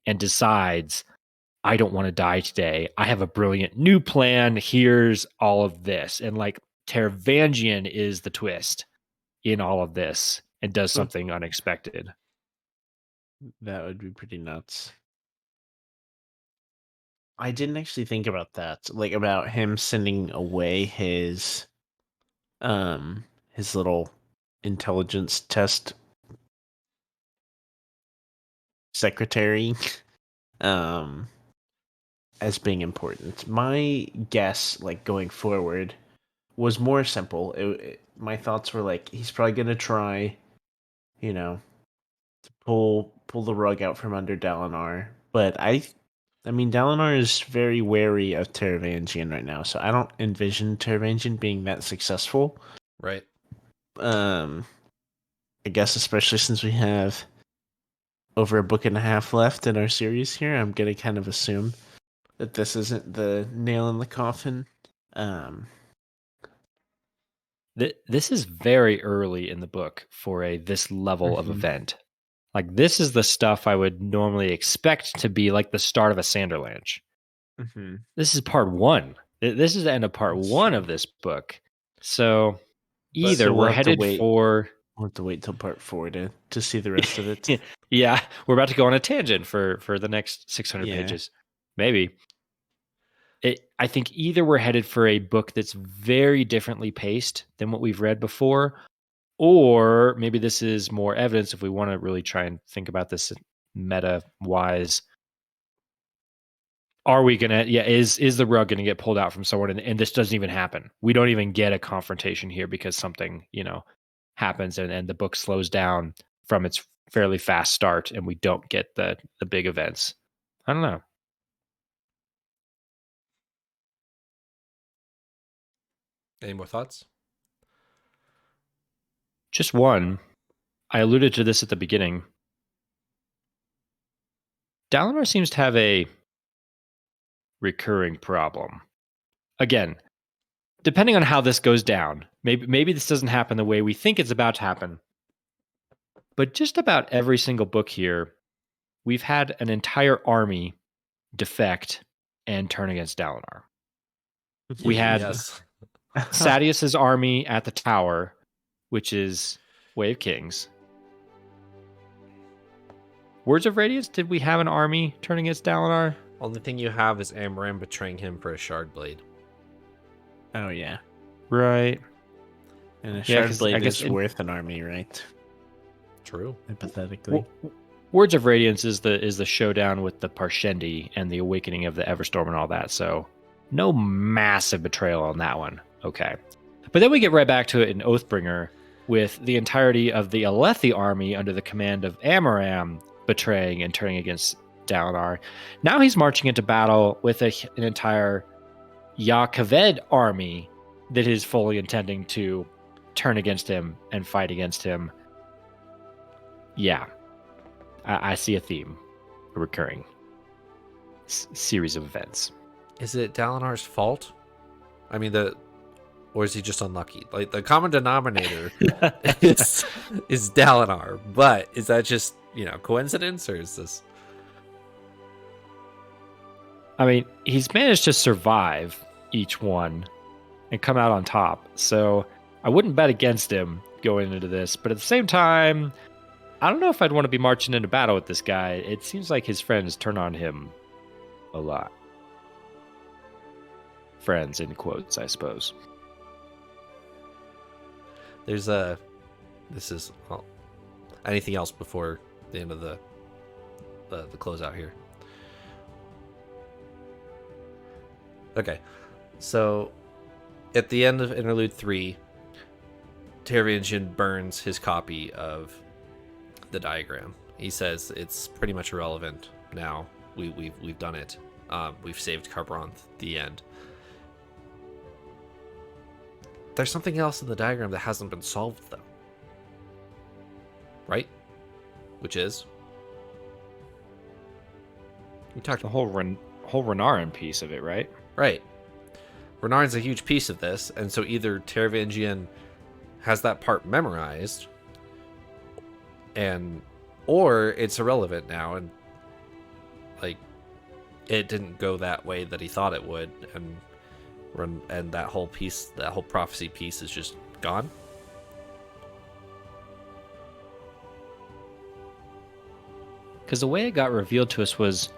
and decides, I don't want to die today. I have a brilliant new plan. Here's all of this. And like Taravangian is the twist in all of this and does something unexpected. That would be pretty nuts. I didn't actually think about that. Like about him sending away his little intelligence test secretary as being important. My guess, like going forward, was more simple. My thoughts were like, he's probably gonna try, to pull the rug out from under Dalinar. But I mean, Dalinar is very wary of Taravangian right now, so I don't envision Taravangian being that successful. Right. I guess especially since we have over a book and a half left in our series here, I'm gonna kind of assume that this isn't the nail in the coffin. This is very early in the book for this level of event. Like, this is the stuff I would normally expect to be like the start of a Sanderlanche. This is part 1. This is the end of part That's 1 true. of this book. So either So we'll we're have to headed wait. for... We'll have to wait till part 4 to see the rest of it. Yeah, we're about to go on a tangent for the next 600 Yeah. pages. Maybe. I think either we're headed for a book that's very differently paced than what we've read before, or maybe this is more evidence if we want to really try and think about this meta-wise. Are we going to, is the rug going to get pulled out from someone and this doesn't even happen? We don't even get a confrontation here because something, happens and the book slows down from its fairly fast start and we don't get the big events. I don't know. Any more thoughts? Just one. I alluded to this at the beginning. Dalinar seems to have a recurring problem. Again, depending on how this goes down, maybe this doesn't happen the way we think it's about to happen. But just about every single book here, we've had an entire army defect and turn against Dalinar. We had Sadeas's army at the tower, which is Way of Kings. Words of Radiance, did we have an army turn against Dalinar? Only thing you have is Amaram betraying him for a shard blade. Oh yeah, right. And a shard blade is worth an army, right? True. Hypothetically. Words of Radiance is the showdown with the Parshendi and the awakening of the Everstorm and all that. So no massive betrayal on that one. Okay. But then we get right back to it in Oathbringer with the entirety of the Alethi army under the command of Amaram betraying and turning against Dalinar. Now he's marching into battle with an entire Yah-Kaved army that is fully intending to turn against him and fight against him. Yeah. I see a theme, a recurring series of events. Is it Dalinar's fault? I mean, or is he just unlucky? Like, the common denominator is Dalinar, but is that just, coincidence, or is this? I mean, he's managed to survive each one and come out on top, so I wouldn't bet against him going into this, but at the same time, I don't know if I'd want to be marching into battle with this guy. It seems like his friends turn on him a lot. Friends, in quotes, I suppose. Anything else before the end of the closeout here? Okay, so at the end of Interlude 3, Taravangian burns his copy of the diagram. He says it's pretty much irrelevant now. We've done it. We've saved Kharbranth. The end. There's something else in the diagram that hasn't been solved, though. Right? Which is? We talked the whole Renarin piece of it, right? Right. Renarin's a huge piece of this, and so either Taravangian has that part memorized, or it's irrelevant now, and it didn't go that way that he thought it would, and that whole piece, that whole prophecy piece, is just gone. Because the way it got revealed to us was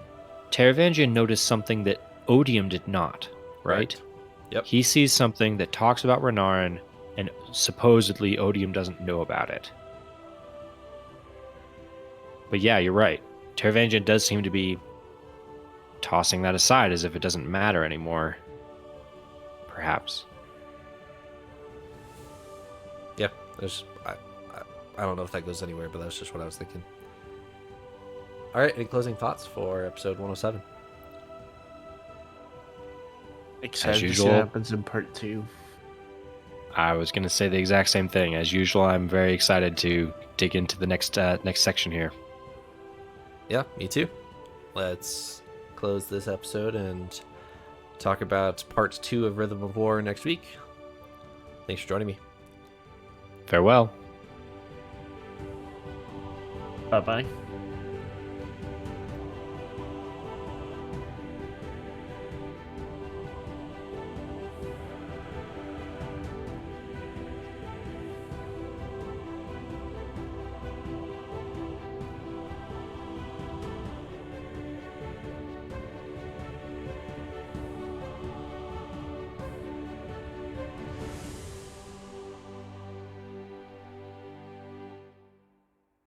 Taravangian noticed something that Odium did not, right? Yep. He sees something that talks about Renarin, and supposedly Odium doesn't know about it. But yeah, you're right. Taravangian does seem to be tossing that aside as if it doesn't matter anymore. Perhaps. Yeah, I don't know if that goes anywhere, but that's just what I was thinking. All right, any closing thoughts for episode 107? Excited to see usual. what happens in part 2. I was going to say the exact same thing. As usual, I'm very excited to dig into the next section here. Yeah, me too. Let's close this episode and talk about part 2 of Rhythm of War next week. Thanks for joining me. Farewell. Bye-bye.